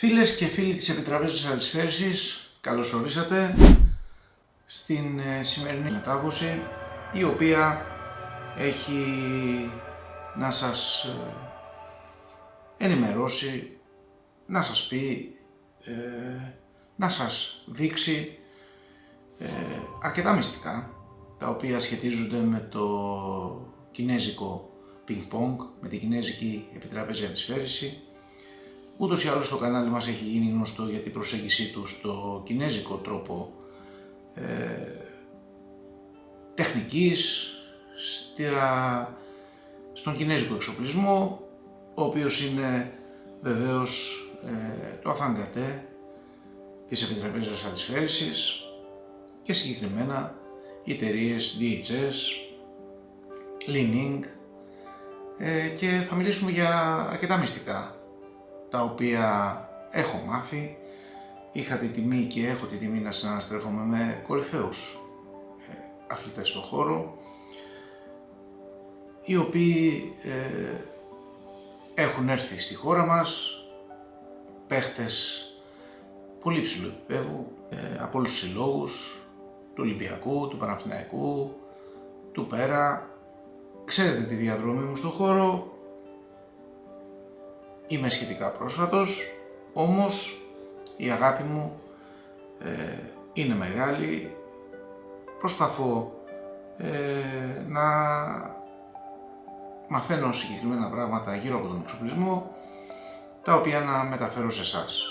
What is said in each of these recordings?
Φίλες και φίλοι της Επιτραπέζης της Αντισφαίρησης, καλώς ορίσατε στην σημερινή μετάδοση, η οποία έχει να σας ενημερώσει, να σας πει, να σας δείξει αρκετά μυστικά, τα οποία σχετίζονται με το κινέζικο πινκ-πονγκ, με την Κινέζικη Επιτραπέζη Αντισφαίρηση. Ούτως ή άλλως το κανάλι μας έχει γίνει γνωστό για την προσέγγιση του στο κινέζικο τρόπο τεχνικής, στον κινέζικο εξοπλισμό, ο οποίος είναι βεβαίως το αφαντατέ της Επιτραπέζης Αντισφαίρησης και συγκεκριμένα οι εταιρείες DHS, Li-Ning, και θα μιλήσουμε για αρκετά μυστικά τα οποία έχω μάθει. Είχα τη τιμή και έχω τη τιμή να συναναστρέφομαι με κορυφαίους αθλητές στον χώρο, οι οποίοι έχουν έρθει στη χώρα μας, παίχτες πολύ υψηλού επίπεδου, από όλους τους συλλόγους του Ολυμπιακού, του Παναθηναϊκού, του Πέρα. Ξέρετε τη διαδρομή μου στον χώρο. Είμαι σχετικά πρόσφατος, όμως η αγάπη μου είναι μεγάλη. Προσπαθώ να μαθαίνω συγκεκριμένα πράγματα γύρω από τον εξοπλισμό, τα οποία να μεταφέρω σε εσάς.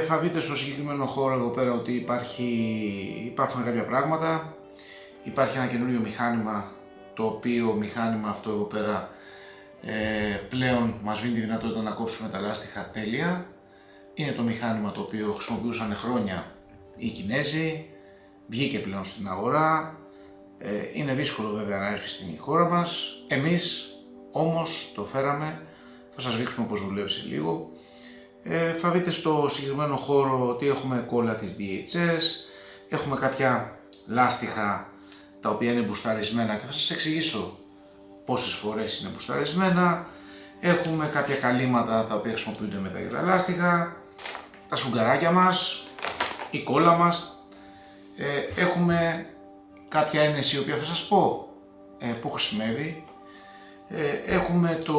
Θα δείτε στο συγκεκριμένο χώρο εδώ πέρα ότι υπάρχουν κάποια πράγματα. Υπάρχει ένα καινούριο μηχάνημα, το οποίο μηχάνημα αυτό εδώ πέρα πλέον μας δίνει τη δυνατότητα να κόψουμε τα λάστιχα τέλεια. Είναι το μηχάνημα το οποίο χρησιμοποιούσαν χρόνια οι Κινέζοι, βγήκε πλέον στην αγορά, είναι δύσκολο βέβαια να έρθει στην χώρα μας. Εμείς όμως το φέραμε, θα σας δείξουμε πώς δουλεύει σε λίγο. Θα δείτε στο συγκεκριμένο χώρο ότι έχουμε κόλλα της DHS, έχουμε κάποια λάστιχα τα οποία είναι μπουσταρισμένα και θα σας εξηγήσω πόσες φορές είναι μπουσταρισμένα. Έχουμε κάποια καλύματα τα οποία χρησιμοποιούνται μετά για τα λάστιχα, τα σουγκαράκια μας, η κόλλα μας. Έχουμε κάποια ένεση η οποία θα σας πω που χρησιμεύει. Έχουμε το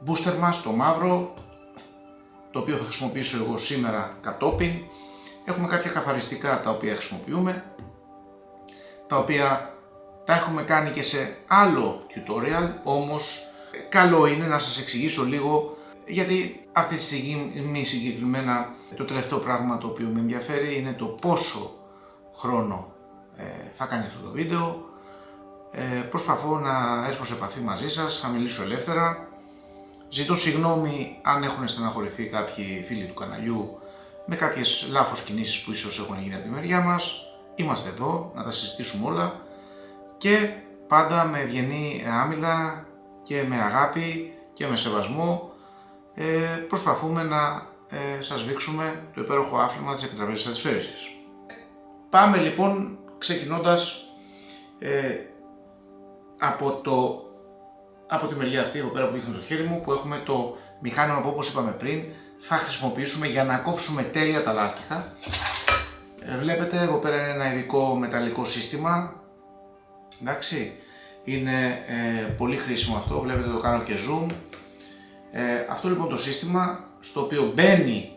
booster μας, το μαύρο, το οποίο θα χρησιμοποιήσω εγώ σήμερα κατόπιν. Έχουμε κάποια καθαριστικά τα οποία χρησιμοποιούμε, τα οποία τα έχουμε κάνει και σε άλλο tutorial, όμως καλό είναι να σας εξηγήσω λίγο, γιατί αυτή τη στιγμή συγκεκριμένα το τελευταίο πράγμα το οποίο με ενδιαφέρει είναι το πόσο χρόνο θα κάνει αυτό το βίντεο. Προσπαθώ να έρθω σε επαφή μαζί σας, θα μιλήσω ελεύθερα. Ζητώ συγγνώμη αν έχουν στεναχωρηθεί κάποιοι φίλοι του καναλιού με κάποιες λάθος κινήσεις που ίσως έχουν γίνει από τη μεριά μας. Είμαστε εδώ να τα συζητήσουμε όλα και πάντα με ευγενή άμυλα και με αγάπη και με σεβασμό προσπαθούμε να σας δείξουμε το υπέροχο άθλημα της Επιτραπέζης της Αντισφαίρησης. Πάμε λοιπόν ξεκινώντας από τη μεριά αυτή εδώ πέρα που δείχνει το χέρι μου, που έχουμε το μηχάνημα που, όπως είπαμε πριν, θα χρησιμοποιήσουμε για να κόψουμε τέλεια τα λάστιχα. Βλέπετε εδώ πέρα είναι ένα ειδικό μεταλλικό σύστημα, εντάξει, είναι πολύ χρήσιμο αυτό, βλέπετε το κάνω και zoom. Αυτό λοιπόν το σύστημα στο οποίο μπαίνει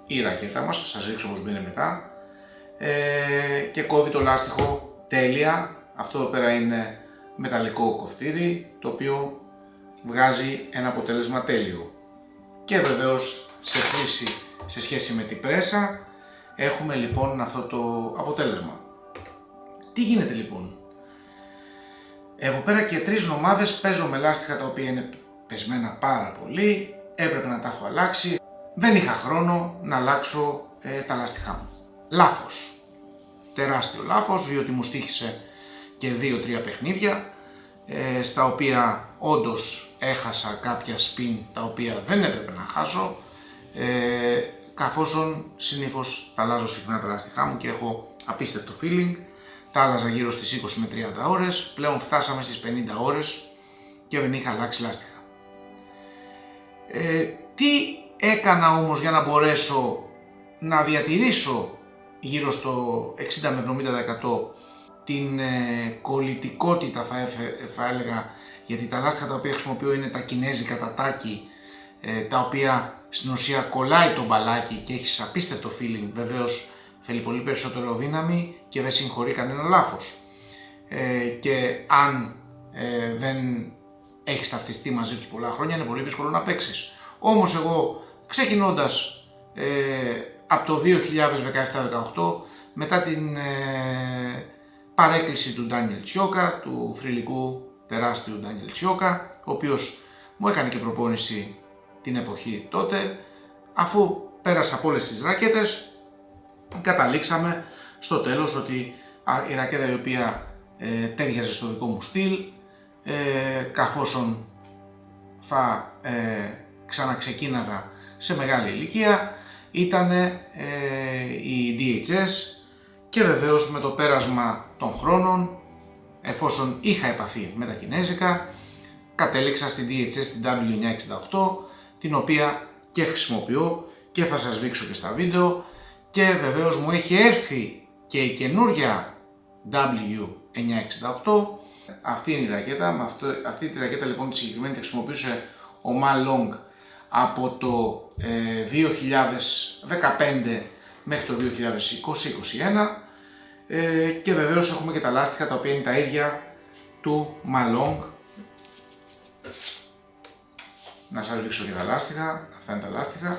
η ρακέτα μας, θα σας δείξω πως μπαίνει μετά, και κόβει το λάστιχο τέλεια. Αυτό εδώ πέρα είναι μεταλλικό κοφτήρι, το οποίο βγάζει ένα αποτέλεσμα τέλειο. Και βεβαίως σε χρήση σε σχέση με την πρέσα έχουμε λοιπόν αυτό το αποτέλεσμα. Τι γίνεται λοιπόν? Εδώ πέρα και 3 εβδομάδες παίζω με λάστιχα τα οποία είναι πεσμένα πάρα πολύ, έπρεπε να τα έχω αλλάξει, δεν είχα χρόνο να αλλάξω τα λάστιχά μου. Λάθος, τεράστιο λάθος, διότι μου στοίχησε και 2-3 παιχνίδια στα οποία όντως έχασα κάποια spin τα οποία δεν έπρεπε να χάσω, καθόσον συνήθως τα αλλάζω συχνά τα λάστιχά μου και έχω απίστευτο feeling. Τα άλλαζα γύρω στις 20 με 30 ώρες, πλέον φτάσαμε στις 50 ώρες και δεν είχα αλλάξει λάστιχα. Τι έκανα όμως για να μπορέσω να διατηρήσω γύρω στο 60 με 70% την κολλητικότητα θα έλεγα, γιατί τα λάστιχα τα οποία χρησιμοποιώ είναι τα κινέζικα, τα τάκι, τα οποία στην ουσία κολλάει το μπαλάκι και έχει απίστευτο feeling. Βεβαίως θέλει πολύ περισσότερο δύναμη και δεν συγχωρεί κανένα λάθος, και αν δεν έχεις ταυτιστεί μαζί τους πολλά χρόνια είναι πολύ δύσκολο να παίξεις. Όμως εγώ ξεκινώντας από το 2017-18, μετά την παρέκκληση του Ντάνιελ Τσιόκα, του θρυλικού τεράστιου Ντάνιελ Τσιόκα, ο οποίος μου έκανε και προπόνηση την εποχή τότε, αφού πέρασα από όλες τις ρακέτες, καταλήξαμε στο τέλος ότι η ρακέτα η οποία τέριαζε στο δικό μου στυλ, καθόσον θα ξαναξεκίναγα σε μεγάλη ηλικία, ήταν η DHS, και βεβαίως με το πέρασμα των χρόνων, εφόσον είχα επαφή με τα κινέζικα, κατέληξα στην DHS, στην W968, την οποία και χρησιμοποιώ και θα σας δείξω και στα βίντεο, και βεβαίως μου έχει έρθει και η καινούρια W968. Αυτή είναι η ρακέτα. Αυτή τη ρακέτα λοιπόν τη συγκεκριμένη τη χρησιμοποιούσε ο Ma Long από το 2015 μέχρι το 2020-2021, και βεβαίως έχουμε και τα λάστιχα τα οποία είναι τα ίδια του Ma Long. Να σας δείξω και τα λάστιχα. Αυτά είναι τα λάστιχα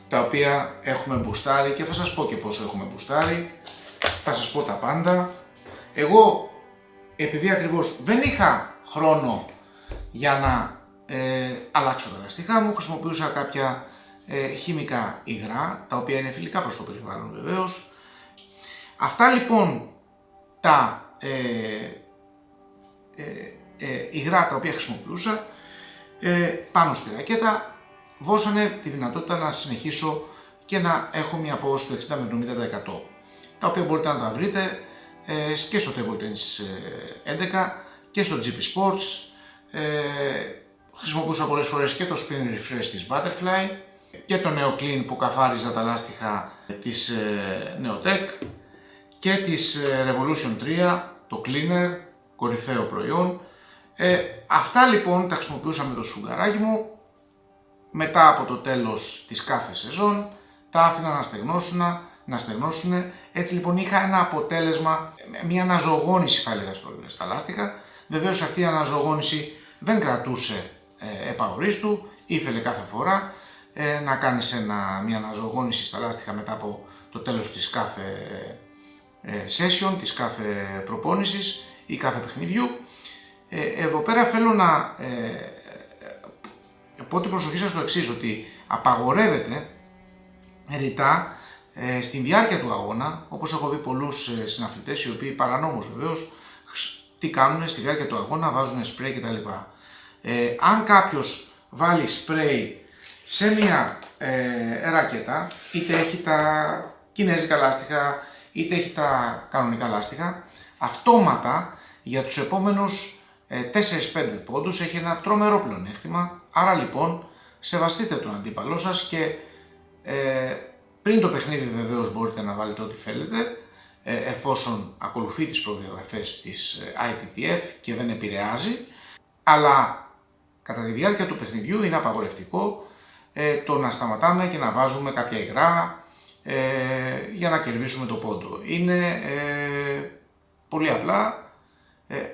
τα οποία έχουμε μπουστάρει και θα σας πω και πόσο έχουμε μπουστάρει. Θα σας πω τα πάντα. Εγώ, επειδή ακριβώς δεν είχα χρόνο για να αλλάξω τα λάστιχά μου, χρησιμοποιούσα κάποια χημικά υγρά, τα οποία είναι φιλικά προς το περιβάλλον βεβαίως. Αυτά λοιπόν τα υγρά τα οποία χρησιμοποιούσα πάνω στη ρακέτα δώσανε τη δυνατότητα να συνεχίσω και να έχω μια απόδοση του 60 με 70%, τα οποία μπορείτε να τα βρείτε και στο Table Tennis 11 και στο GP Sports. Χρησιμοποιούσα πολλές φορές και το Spin Refresh της Butterfly και το Neo Clean που καθάριζα τα λάστιχα της Neotech, και της Revolution 3, το Cleaner, κορυφαίο προϊόν. Αυτά λοιπόν τα χρησιμοποιούσα με το σφουγγαράκι μου. Μετά από το τέλος της κάθε σεζόν τα άφηνα να στεγνώσουν. Έτσι λοιπόν είχα ένα αποτέλεσμα, μια αναζωογόνηση θα έλεγα στα λάστιχα. Βεβαίως αυτή η αναζωογόνηση δεν κρατούσε επαορίστου, ήθελε κάθε φορά να κάνεις μια αναζωογόνηση στα λάστιχα μετά από το τέλος της κάθε session, της κάθε προπόνησης ή κάθε παιχνιδιού. Εδώ πέρα θέλω να πω την προσοχή σας στο εξής, ότι απαγορεύεται ρητά στη διάρκεια του αγώνα, όπως έχω δει πολλούς συναθλητές οι οποίοι παρανόμως βεβαίως τι κάνουν στη διάρκεια του αγώνα, βάζουν σπρέι κτλ. Αν κάποιος βάλει σπρέι σε μια ρακέτα, είτε έχει τα κινέζικα λάστιχα είτε έχει τα κανονικά λάστιχα, αυτόματα για τους επόμενους 4-5 πόντους έχει ένα τρομερό πλεονέκτημα. Άρα λοιπόν σεβαστείτε τον αντίπαλό σας και πριν το παιχνίδι βεβαίως μπορείτε να βάλετε ό,τι θέλετε, εφόσον ακολουθεί τις προδιαγραφές της ITTF και δεν επηρεάζει, αλλά κατά τη διάρκεια του παιχνιδιού είναι απαγορευτικό το να σταματάμε και να βάζουμε κάποια υγρά για να κερδίσουμε το πόντο. Είναι πολύ απλά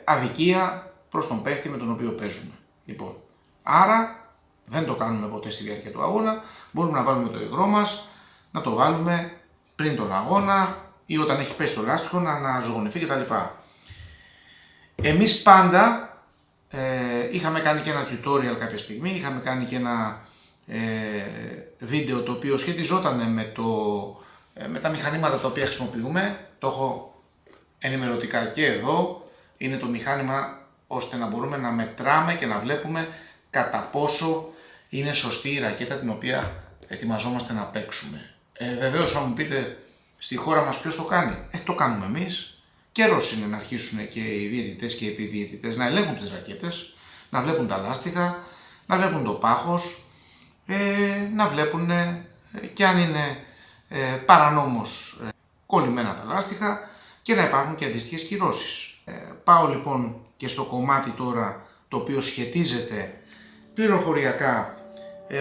αδικία προς τον παίχτη με τον οποίο παίζουμε. Λοιπόν, άρα δεν το κάνουμε ποτέ στη διάρκεια του αγώνα. Μπορούμε να βάλουμε το υγρό μας, να το βάλουμε πριν τον αγώνα ή όταν έχει πέσει το λάστιχο να αναζωογονηθεί κτλ. Εμείς πάντα είχαμε κάνει και ένα tutorial κάποια στιγμή, είχαμε κάνει και ένα βίντεο το οποίο σχετιζόταν με τα μηχανήματα τα οποία χρησιμοποιούμε. Το έχω ενημερωτικά και εδώ. Είναι το μηχάνημα ώστε να μπορούμε να μετράμε και να βλέπουμε κατά πόσο είναι σωστή η ρακέτα την οποία ετοιμαζόμαστε να παίξουμε. Βεβαίως θα μου πείτε, στη χώρα μας ποιος το κάνει? Το κάνουμε εμείς. Καιρός είναι να αρχίσουν και οι διαιτητές και οι επιδιαιτητές να ελέγχουν τις ρακέτες, να βλέπουν τα λάστιχα, να βλέπουν το πάχος, να βλέπουν και αν είναι παρανόμως κολλημένα τα λάστιχα και να υπάρχουν και αντίστοιχες κυρώσεις. Πάω λοιπόν και στο κομμάτι τώρα το οποίο σχετίζεται πληροφοριακά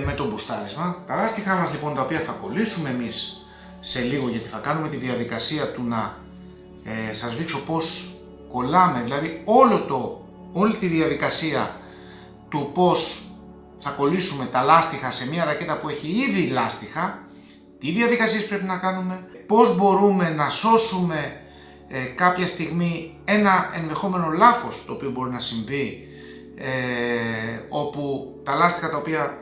με το μπουστάρισμα. Τα λάστιχά μας λοιπόν, τα οποία θα κολλήσουμε εμείς σε λίγο, γιατί θα κάνουμε τη διαδικασία του να σας δείξω πώς κολλάμε, δηλαδή όλη τη διαδικασία του πώς θα κολλήσουμε τα λάστιχα σε μια ρακέτα που έχει ήδη λάστιχα, τι διαδικασίες πρέπει να κάνουμε, πώς μπορούμε να σώσουμε κάποια στιγμή ένα ενδεχόμενο λάθος το οποίο μπορεί να συμβεί, όπου τα λάστιχα τα οποία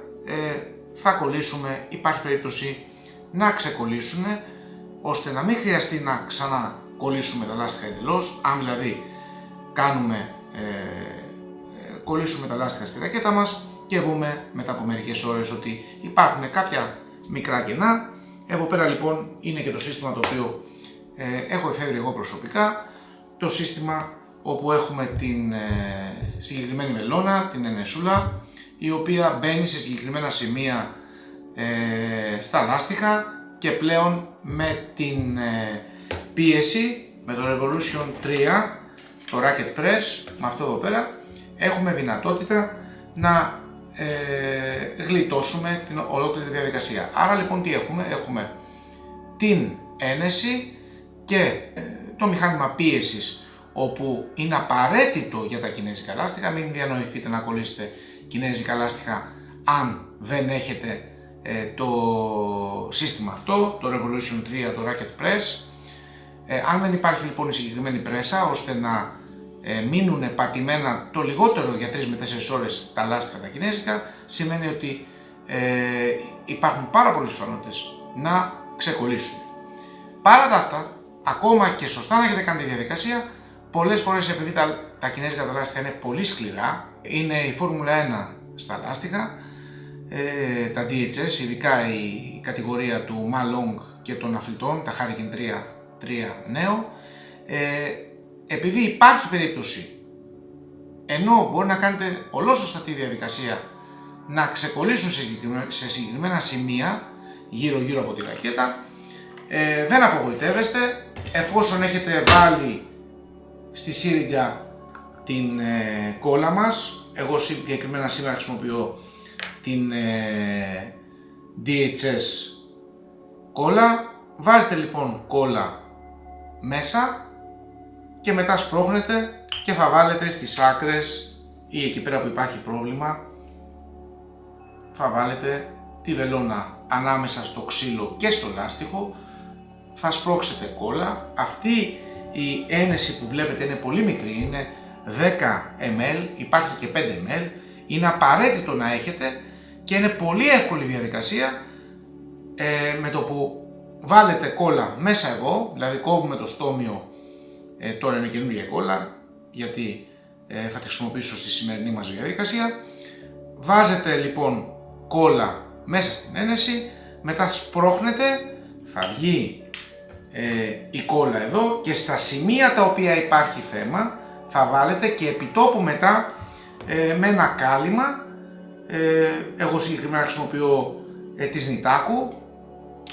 θα κολλήσουμε υπάρχει περίπτωση να ξεκολλήσουν, ώστε να μην χρειαστεί να ξανακολλήσουμε τα λάστιχα εντελώς. Αν δηλαδή κολλήσουμε τα λάστιχα στη ρακέτα μας και δούμε μετά από μερικές ώρες ότι υπάρχουν κάποια μικρά κενά. Εδώ πέρα λοιπόν είναι και το σύστημα το οποίο έχω εφεύρει εγώ προσωπικά, το σύστημα όπου έχουμε την συγκεκριμένη βελόνα, την ενεσούλα, η οποία μπαίνει σε συγκεκριμένα σημεία στα λάστιχα και πλέον με την πίεση, με το Revolution 3, το Racket Press, με αυτό εδώ πέρα, έχουμε δυνατότητα να γλιτώσουμε την ολόκληρη διαδικασία. Άρα λοιπόν τι έχουμε, έχουμε την ένεση και το μηχάνημα πίεσης, όπου είναι απαραίτητο για τα κινέζικα λάστιχα. Μην διανοηθείτε να κολλήσετε κινέζικα λάστιχα αν δεν έχετε το σύστημα αυτό, το Revolution 3, το Racket Press. Αν δεν υπάρχει λοιπόν η συγκεκριμένη πρέσα ώστε να μείνουν πατημένα το λιγότερο για 3 με 4 ώρες τα λάστιχα τα κινέζικα, σημαίνει ότι υπάρχουν πάρα πολλές πιθανότητες να ξεκολλήσουν. Παρά τα αυτά, ακόμα και σωστά να έχετε κάνει τη διαδικασία, πολλές φορές επειδή τα κινέζικα τα λάστιχα είναι πολύ σκληρά, είναι η Φόρμουλα 1 στα λάστιχα, τα DHS, ειδικά η κατηγορία του Malong και των αθλητών, τα Hurricane 3 νέο, επειδή υπάρχει περίπτωση, ενώ μπορεί να κάνετε ολόσωστα τη διαδικασία, να ξεκολλήσουν σε συγκεκριμένα σημεία γύρω από τη ρακέτα, δεν απογοητεύεστε, εφόσον έχετε βάλει στη σύριγγα την κόλλα μας. Εγώ συγκεκριμένα σήμερα χρησιμοποιώ την DHS κόλλα. Βάζετε λοιπόν κόλλα μέσα και μετά σπρώχνετε και θα βάλετε στις άκρες ή εκεί πέρα που υπάρχει πρόβλημα, θα βάλετε τη βελόνα ανάμεσα στο ξύλο και στο λάστιχο, θα σπρώξετε κόλλα. Αυτή η ένεση που βλέπετε είναι πολύ μικρή, είναι 10 ml, υπάρχει και 5 ml, είναι απαραίτητο να έχετε και είναι πολύ εύκολη διαδικασία. Με το που βάλετε κόλλα μέσα εδώ, δηλαδή κόβουμε το στόμιο, τώρα είναι καινούργια κόλλα γιατί θα τη χρησιμοποιήσω στη σημερινή μας διαδικασία. Βάζετε λοιπόν κόλλα μέσα στην ένεση, μετά σπρώχνετε, θα βγει η κόλλα εδώ και στα σημεία τα οποία υπάρχει θέμα θα βάλετε και επιτόπου μετά με ένα κάλυμα. Εγώ συγκεκριμένα χρησιμοποιώ της Νιτάκου,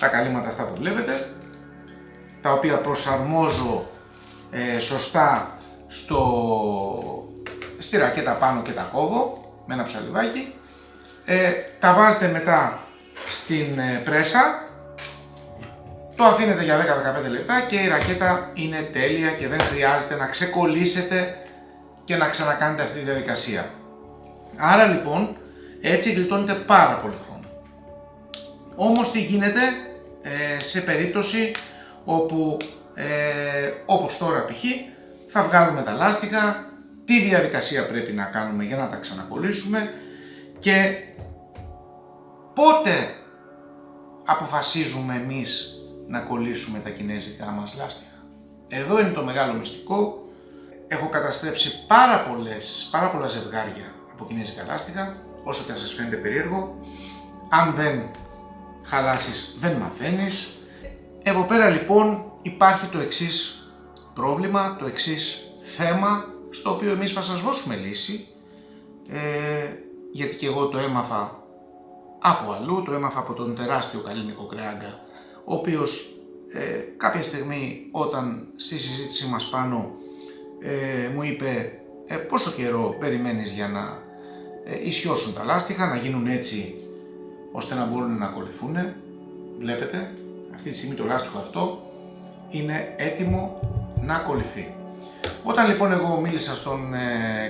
τα καλύματα αυτά που βλέπετε, τα οποία προσαρμόζω σωστά στη ρακέτα πάνω και τα κόβω με ένα ψαλιδάκι. Τα βάζετε μετά στην πρέσα, το αφήνετε για 10-15 λεπτά και η ρακέτα είναι τέλεια και δεν χρειάζεται να ξεκολλήσετε και να ξανακάνετε αυτή τη διαδικασία. Άρα λοιπόν έτσι γλιτώνετε πάρα πολύ χρόνο. Όμως τι γίνεται σε περίπτωση όπου όπως τώρα π.χ. θα βγάλουμε τα λάστιχα, τι διαδικασία πρέπει να κάνουμε για να τα ξανακολλήσουμε και πότε αποφασίζουμε εμείς να κολλήσουμε τα κινέζικα μας λάστιχα. Εδώ είναι το μεγάλο μυστικό. Έχω καταστρέψει πάρα πολλά ζευγάρια από κινέζικα λάστιχα, όσο και αν σας φαίνεται περίεργο. Αν δεν χαλάσεις δεν μαθαίνεις. Εδώ πέρα λοιπόν υπάρχει το εξής πρόβλημα, το εξής θέμα, στο οποίο εμείς θα σας δώσουμε λύση, γιατί και εγώ το έμαθα από αλλού, το έμαθα από τον τεράστιο Καλίνικο Κρεάγκα, ο οποίος κάποια στιγμή όταν στη συζήτησή μας πάνω μου είπε πόσο καιρό περιμένεις για να ισιώσουν τα λάστιχα, να γίνουν έτσι ώστε να μπορούν να κολληθούν. Βλέπετε, αυτή τη στιγμή το λάστιχο αυτό είναι έτοιμο να κολληθεί. Όταν λοιπόν εγώ μίλησα στον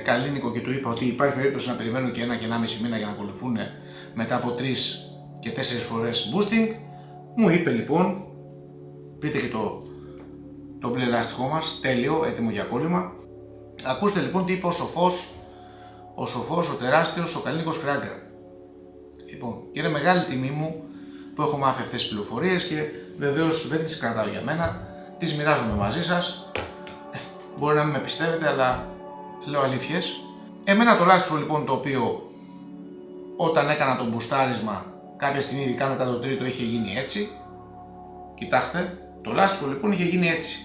Καλίνικο και του είπα ότι υπάρχει περίπτωση να περιμένω και 1 και 1,5 μήνα για να κολληθούν μετά από 3 και 4 φορές boosting, μου είπε λοιπόν, πείτε και το μπλε λάστιχό μας, τέλειο, έτοιμο για κόλλημα. Ακούστε λοιπόν τι είπε ο σοφός, ο τεράστιος, ο Καλίνικος Κρεάγκα. Λοιπόν, και είναι μεγάλη τιμή μου που έχω μάθει αυτές τις πληροφορίες και βεβαίως δεν τις κρατάω για μένα, τις μοιράζομαι μαζί σας. Μπορεί να μην με πιστεύετε, αλλά λέω αλήθειες. Εμένα το λάστιχο λοιπόν, το οποίο όταν έκανα το μπουστάρισμα κάποια στιγμή, ειδικά μετά το τρίτο, είχε γίνει έτσι. Κοιτάξτε, το λάστιχο λοιπόν είχε γίνει έτσι.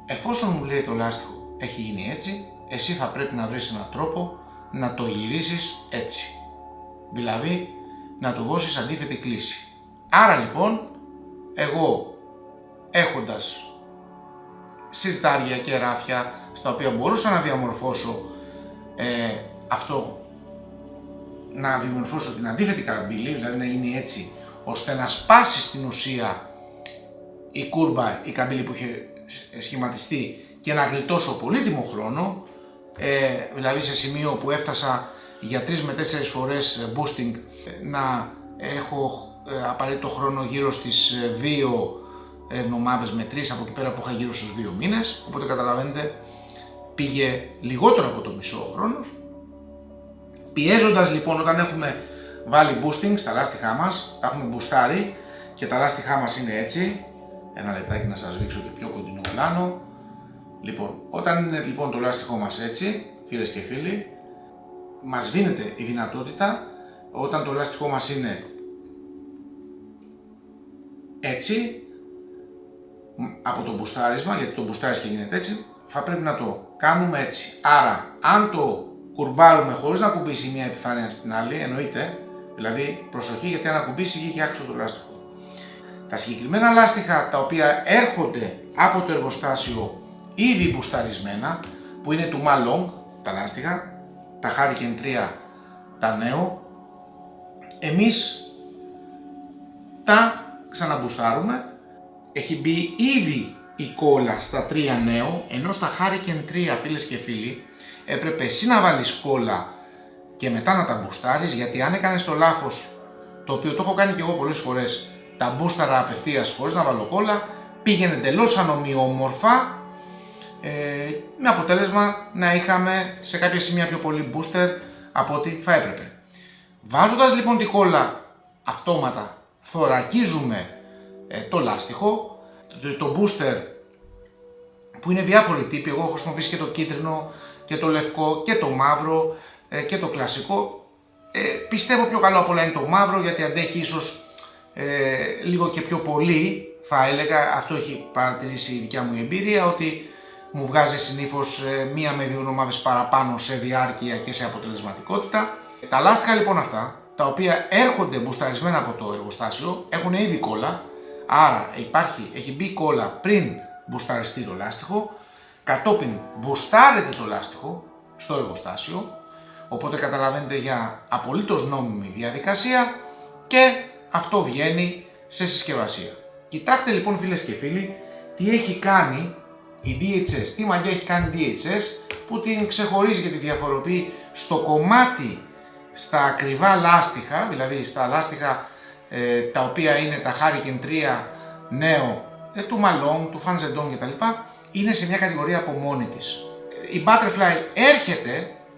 Εφόσον μου λέει το λάστιχο έχει γίνει έτσι, εσύ θα πρέπει να βρεις έναν τρόπο να το γυρίσεις έτσι. Δηλαδή να του δώσεις αντίθετη κλίση. Άρα λοιπόν, εγώ έχοντας συρτάρια και ράφια στα οποία μπορούσα να διαμορφώσω να διαμορφώσω την αντίθετη καμπύλη, δηλαδή να γίνει έτσι ώστε να σπάσει στην ουσία η κούρμπα, η καμπύλη που είχε σχηματιστεί και να γλιτώσω πολύτιμο χρόνο, δηλαδή σε σημείο που έφτασα για 3 με 4 φορές boosting να έχω απαραίτητο χρόνο γύρω στις 2 εβδομάδες με 3, από εκεί πέρα που είχα γύρω στους 2 μήνες, οπότε καταλαβαίνετε πήγε λιγότερο από το μισό χρόνος. Πιέζοντας λοιπόν, όταν έχουμε βάλει boosting στα λάστιχά μας, τα έχουμε μπουστάρει και τα λάστιχά μας είναι έτσι, ένα λεπτάκι να σας δείξω και πιο κοντινό πλάνο. Λοιπόν, όταν είναι λοιπόν το λάστιχό μας έτσι, φίλες και φίλοι, μας δίνεται η δυνατότητα, όταν το λάστιχό μας είναι έτσι, από το μπουστάρισμα, γιατί το μπουστάρις και γίνεται έτσι, θα πρέπει να το κάνουμε έτσι. Άρα, αν το κουρμπάρουμε χωρίς να κουμπίσει μία επιφάνεια στην άλλη, εννοείται, δηλαδή προσοχή, γιατί αν ακουμπήσει βγήκε άξιο το λάστιχο. Τα συγκεκριμένα λάστιχα τα οποία έρχονται από το εργοστάσιο ήδη μπουσταρισμένα, που είναι του Malong, τα λάστιχα, τα Hurricane 3, τα νέο, εμείς τα ξαναμπουστάρουμε. Έχει μπει ήδη η κόλλα στα 3 νέο, ενώ στα Hurricane 3, φίλες και φίλοι, έπρεπε εσύ να βάλεις κόλλα και μετά να τα μπουστάρεις, γιατί αν έκανες το λάθος, το οποίο το έχω κάνει και εγώ πολλές φορές, τα μπούσταρα απευθείας χωρίς να βάλω κόλλα, πήγαινε εντελώς ανομοιόμορφα, με αποτέλεσμα να είχαμε σε κάποια σημεία πιο πολύ booster από ό,τι θα έπρεπε. Βάζοντας λοιπόν την κόλλα αυτόματα, θωρακίζουμε το λάστιχο, το booster που είναι διάφοροι τύποι, εγώ έχω χρησιμοποιήσει και το κίτρινο και το λευκό και το μαύρο και το κλασικό. Πιστεύω πιο καλό από όλα είναι το μαύρο, γιατί αντέχει ίσως λίγο και πιο πολύ, θα έλεγα, αυτό έχει παρατηρήσει η δικιά μου εμπειρία, ότι μου βγάζει συνήθως 1 με 2 εβδομάδες παραπάνω σε διάρκεια και σε αποτελεσματικότητα. Τα λάστιχα λοιπόν αυτά, τα οποία έρχονται μπουσταρισμένα από το εργοστάσιο, έχουν ήδη κόλλα, άρα έχει μπει κόλλα πριν μπουσταριστεί το λάστιχο, κατόπιν μπουστάρετε το λάστιχο στο εργοστάσιο, οπότε καταλαβαίνετε για απολύτως νόμιμη διαδικασία και αυτό βγαίνει σε συσκευασία. Κοιτάξτε λοιπόν, φίλες και φίλοι, τι έχει κάνει η DHS, τι μαγιά έχει κάνει η DHS που την ξεχωρίζει και τη διαφοροποιεί στο κομμάτι στα ακριβά λάστιχα, δηλαδή στα λάστιχα τα οποία είναι τα Hurricane 3 νέο, του Malong, του Fanzedong κτλ. Είναι σε μια κατηγορία από μόνη της. Η Butterfly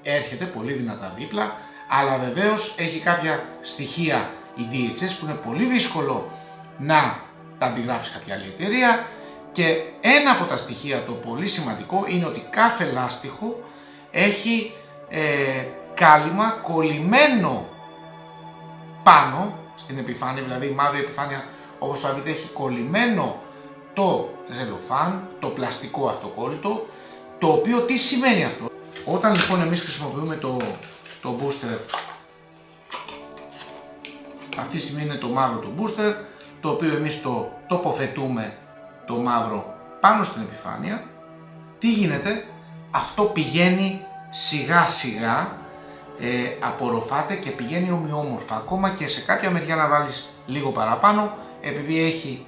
έρχεται πολύ δυνατά δίπλα, αλλά βεβαίως έχει κάποια στοιχεία η DHS που είναι πολύ δύσκολο να τα αντιγράψει κάποια άλλη εταιρεία, και ένα από τα στοιχεία το πολύ σημαντικό είναι ότι κάθε λάστιχο έχει κάλυμα κολλημένο πάνω στην επιφάνεια, δηλαδή η μαύρη επιφάνεια όπως θα δείτε έχει κολλημένο το ζελοφάν, το πλαστικό αυτοκόλλητο, το οποίο τι σημαίνει αυτό? Όταν λοιπόν εμείς χρησιμοποιούμε το booster Αυτή τη στιγμή είναι το μαύρο το booster, το οποίο εμείς το τοποθετούμε το μαύρο πάνω στην επιφάνεια. Τι γίνεται? Αυτό πηγαίνει σιγά σιγά, απορροφάται και πηγαίνει ομοιόμορφα. Ακόμα και σε κάποια μεριά να βάλεις λίγο παραπάνω, επειδή έχει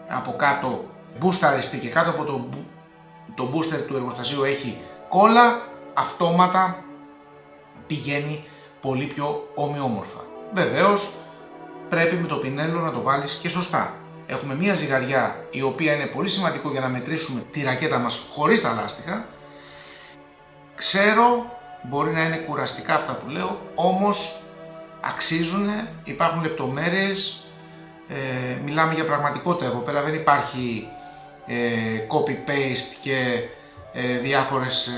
από κάτω μπούσταριστεί και κάτω από το booster του εργοστασίου έχει κόλλα, αυτόματα πηγαίνει πολύ πιο ομοιόμορφα. Βεβαίως πρέπει με το πινέλο να το βάλεις και σωστά. Έχουμε μία ζυγαριά η οποία είναι πολύ σημαντικό για να μετρήσουμε τη ρακέτα μας χωρίς τα λάστιχα. Ξέρω, μπορεί να είναι κουραστικά αυτά που λέω, όμως αξίζουν, υπάρχουν λεπτομέρειες, μιλάμε για πραγματικότητα εδώ πέρα, δεν υπάρχει copy-paste και διάφορες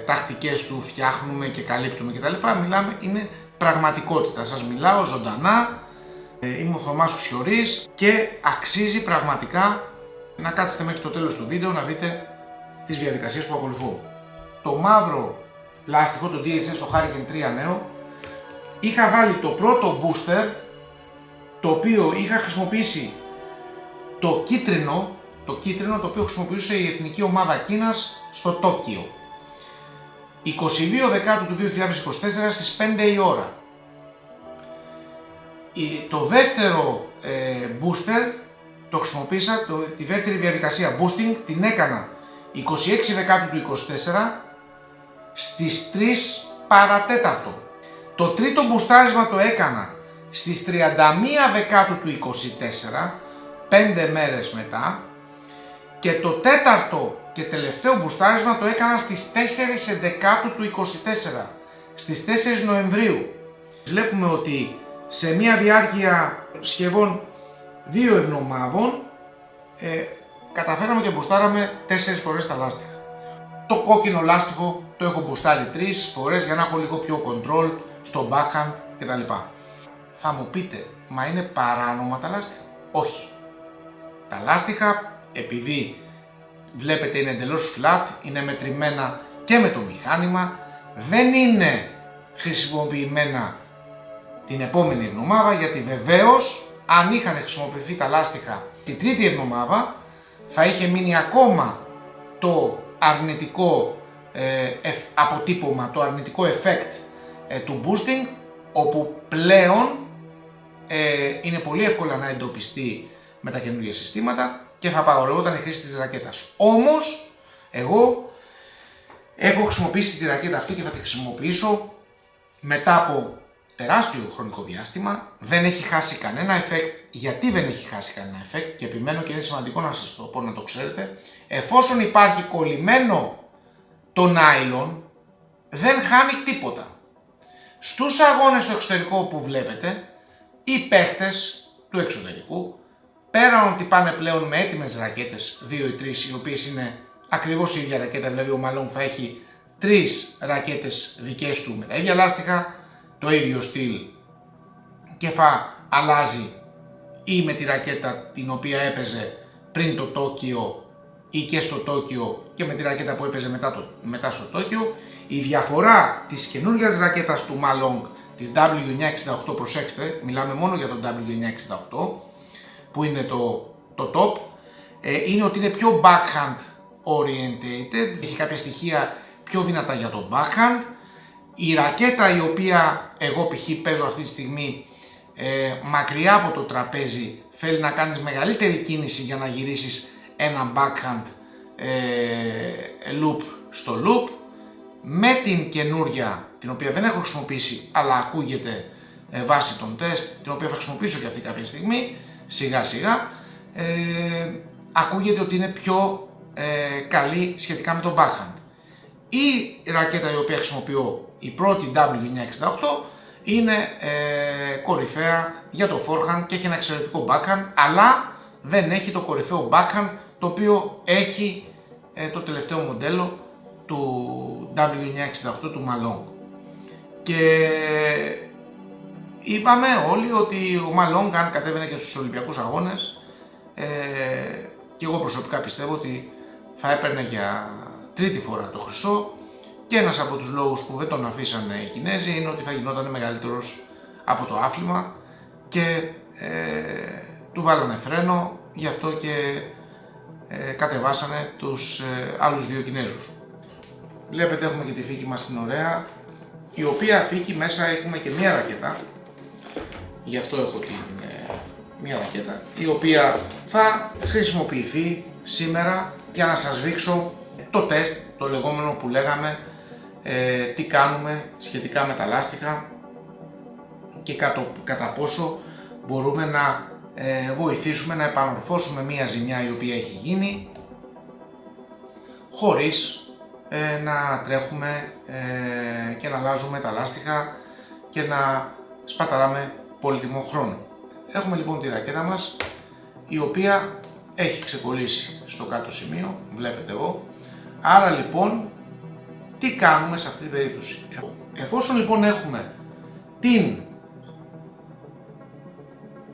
τακτικές του φτιάχνουμε και καλύπτουμε κτλ. Μιλάμε, είναι πραγματικότητα, σας μιλάω ζωντανά, είμαι ο Θωμάς Κουσιωρής και αξίζει πραγματικά να κάτσετε μέχρι το τέλος του βίντεο να δείτε τις διαδικασίες που ακολουθώ. Το μαύρο λάστιχο, το DHS, το Hurricane 3 νέο, είχα βάλει το πρώτο booster, το οποίο είχα χρησιμοποιήσει το κίτρινο το οποίο χρησιμοποιούσε η Εθνική Ομάδα Κίνας στο Τόκιο. 22 Δεκάτου του 2024 στις 5 η ώρα. Το δεύτερο booster το χρησιμοποίησα, τη δεύτερη διαδικασία boosting την έκανα 26 Δεκάτου του 2024 στις 3 παρατέταρτο. Το τρίτο μπουστάρισμα το έκανα στις 31 Δεκάτου του 2024, 5 μέρες μετά, και το τέταρτο και τελευταίο μπουστάρισμα το έκανα στις 4 Δεκάτου του 2024, στις 4 Νοεμβρίου. Βλέπουμε ότι σε μια διάρκεια σχεδόν 2 εβδομάδων καταφέραμε και μπουστάραμε 4 φορές τα λάστιχα. Το κόκκινο λάστιχο το έχω μπουστάρει 3 φορές για να έχω λίγο πιο control στο backhand κτλ. Θα μου πείτε, μα είναι παράνομα τα λάστιχα? Όχι. Τα λάστιχα, επειδή βλέπετε είναι εντελώς flat, είναι μετρημένα και με το μηχάνημα, δεν είναι χρησιμοποιημένα την επόμενη εβδομάδα, γιατί βεβαίως αν είχαν χρησιμοποιηθεί τα λάστιχα την τρίτη εβδομάδα θα είχε μείνει ακόμα το αρνητικό αποτύπωμα, το αρνητικό effect του boosting, όπου πλέον είναι πολύ εύκολα να εντοπιστεί με τα καινούργια συστήματα και θα απαγορευόταν η χρήση της ρακέτας. Όμως εγώ έχω χρησιμοποιήσει τη ρακέτα αυτή και θα τη χρησιμοποιήσω μετά από τεράστιο χρονικό διάστημα. Δεν έχει χάσει κανένα effect. Γιατί δεν έχει χάσει κανένα effect? Και επιμένω και είναι σημαντικό να σας το πω, να το ξέρετε. Εφόσον υπάρχει κολλημένο το nylon, δεν χάνει τίποτα. Στους αγώνες στο εξωτερικό που βλέπετε, οι παίχτες του εξωτερικού, πέραν ότι πάνε πλέον με έτοιμες ρακέτες 2 ή 3, οι οποίες είναι ακριβώς η ίδια ρακέτα, δηλαδή ο Malone θα έχει 3 ρακέτες δικές του με τα ίδια λάστιχα, το ίδιο στυλ, και θα αλλάζει ή με τη ρακέτα την οποία έπαιζε πριν το Τόκιο ή και στο Τόκιο και με τη ρακέτα που έπαιζε μετά στο Τόκιο. Η διαφορά της καινούργιας ρακέτας του Malone, της W968, προσέξτε, μιλάμε μόνο για το W968 που είναι το top, είναι ότι είναι πιο backhand orientated, έχει κάποια στοιχεία πιο δυνατά για το backhand. Η ρακέτα η οποία εγώ π.χ. παίζω αυτή τη στιγμή μακριά από το τραπέζι, θέλει να κάνεις μεγαλύτερη κίνηση για να γυρίσεις ένα backhand loop στο loop. Με την καινούρια, την οποία δεν έχω χρησιμοποιήσει αλλά ακούγεται βάσει των τεστ, την οποία θα χρησιμοποιήσω και αυτή κάποια στιγμή, σιγά σιγά, ακούγεται ότι είναι πιο καλή σχετικά με το backhand. Η ρακέτα η οποία χρησιμοποιώ, η πρώτη W968, είναι κορυφαία για το forehand και έχει ένα εξαιρετικό backhand, αλλά δεν έχει το κορυφαίο backhand το οποίο έχει το τελευταίο μοντέλο του W968 του Malone. Και είπαμε όλοι ότι ο Malone, αν κατέβαινε και στους Ολυμπιακούς Αγώνες, και εγώ προσωπικά πιστεύω ότι θα έπαιρνε για τρίτη φορά το χρυσό, και ένας από τους λόγους που δεν τον αφήσανε οι Κινέζοι είναι ότι θα γινόταν μεγαλύτερος από το άθλημα και του βάλανε φρένο, γι' αυτό και κατεβάσανε τους άλλους δύο Κινέζους. Βλέπετε έχουμε και τη θήκη μας την ωραία, η οποία θήκη μέσα έχουμε και μία ρακέτα, γι' αυτό έχω μία ρακέτα, η οποία θα χρησιμοποιηθεί σήμερα για να σας δείξω το τεστ, το λεγόμενο που λέγαμε, τι κάνουμε σχετικά με τα λάστιχα και κατά πόσο μπορούμε να βοηθήσουμε να επανορθώσουμε μία ζημιά η οποία έχει γίνει χωρίς να τρέχουμε και να αλλάζουμε τα λάστιχα και να σπαταλάμε πολύτιμο χρόνο. Έχουμε λοιπόν τη ρακέτα μας, η οποία έχει ξεκολλήσει στο κάτω σημείο, βλέπετε εδώ. Άρα λοιπόν τι κάνουμε σε αυτή την περίπτωση? Εφόσον λοιπόν έχουμε την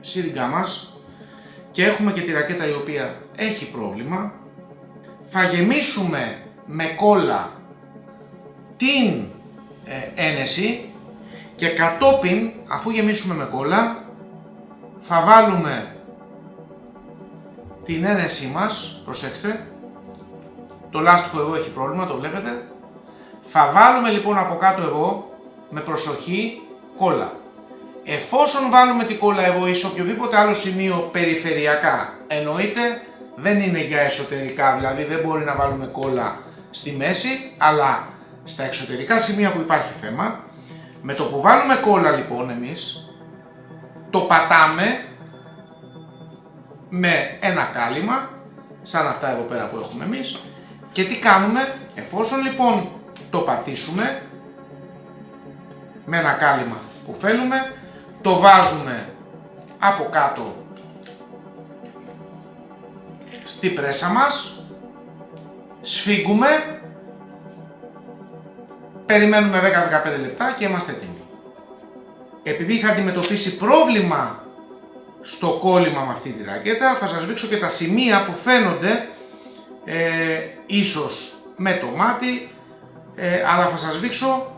σύριγγά μας και έχουμε και τη ρακέτα η οποία έχει πρόβλημα, θα γεμίσουμε με κόλλα την ένεση και κατόπιν, αφού γεμίσουμε με κόλλα, θα βάλουμε την ένεσή μας, προσέξτε, το λάστιχο εδώ έχει πρόβλημα, το βλέπετε. Θα βάλουμε λοιπόν από κάτω εδώ, με προσοχή, κόλλα. Εφόσον βάλουμε την κόλλα εδώ ή σε οποιοδήποτε άλλο σημείο περιφερειακά, εννοείται δεν είναι για εσωτερικά, δηλαδή δεν μπορεί να βάλουμε κόλλα στη μέση, αλλά στα εξωτερικά σημεία που υπάρχει θέμα, με το που βάλουμε κόλλα λοιπόν εμείς, το πατάμε με ένα κάλυμα, σαν αυτά εδώ πέρα που έχουμε εμείς, και τι κάνουμε? Εφόσον λοιπόν το πατήσουμε με ένα κάλυμα που θέλουμε, το βάζουμε από κάτω στη πρέσα μας, σφίγγουμε, περιμένουμε 10-15 λεπτά και είμαστε έτοιμοι. Επειδή είχα αντιμετωπίσει πρόβλημα στο κόλλημα με αυτή τη ρακέτα, θα σας δείξω και τα σημεία που φαίνονται ίσως με το μάτι, αλλά θα σας δείξω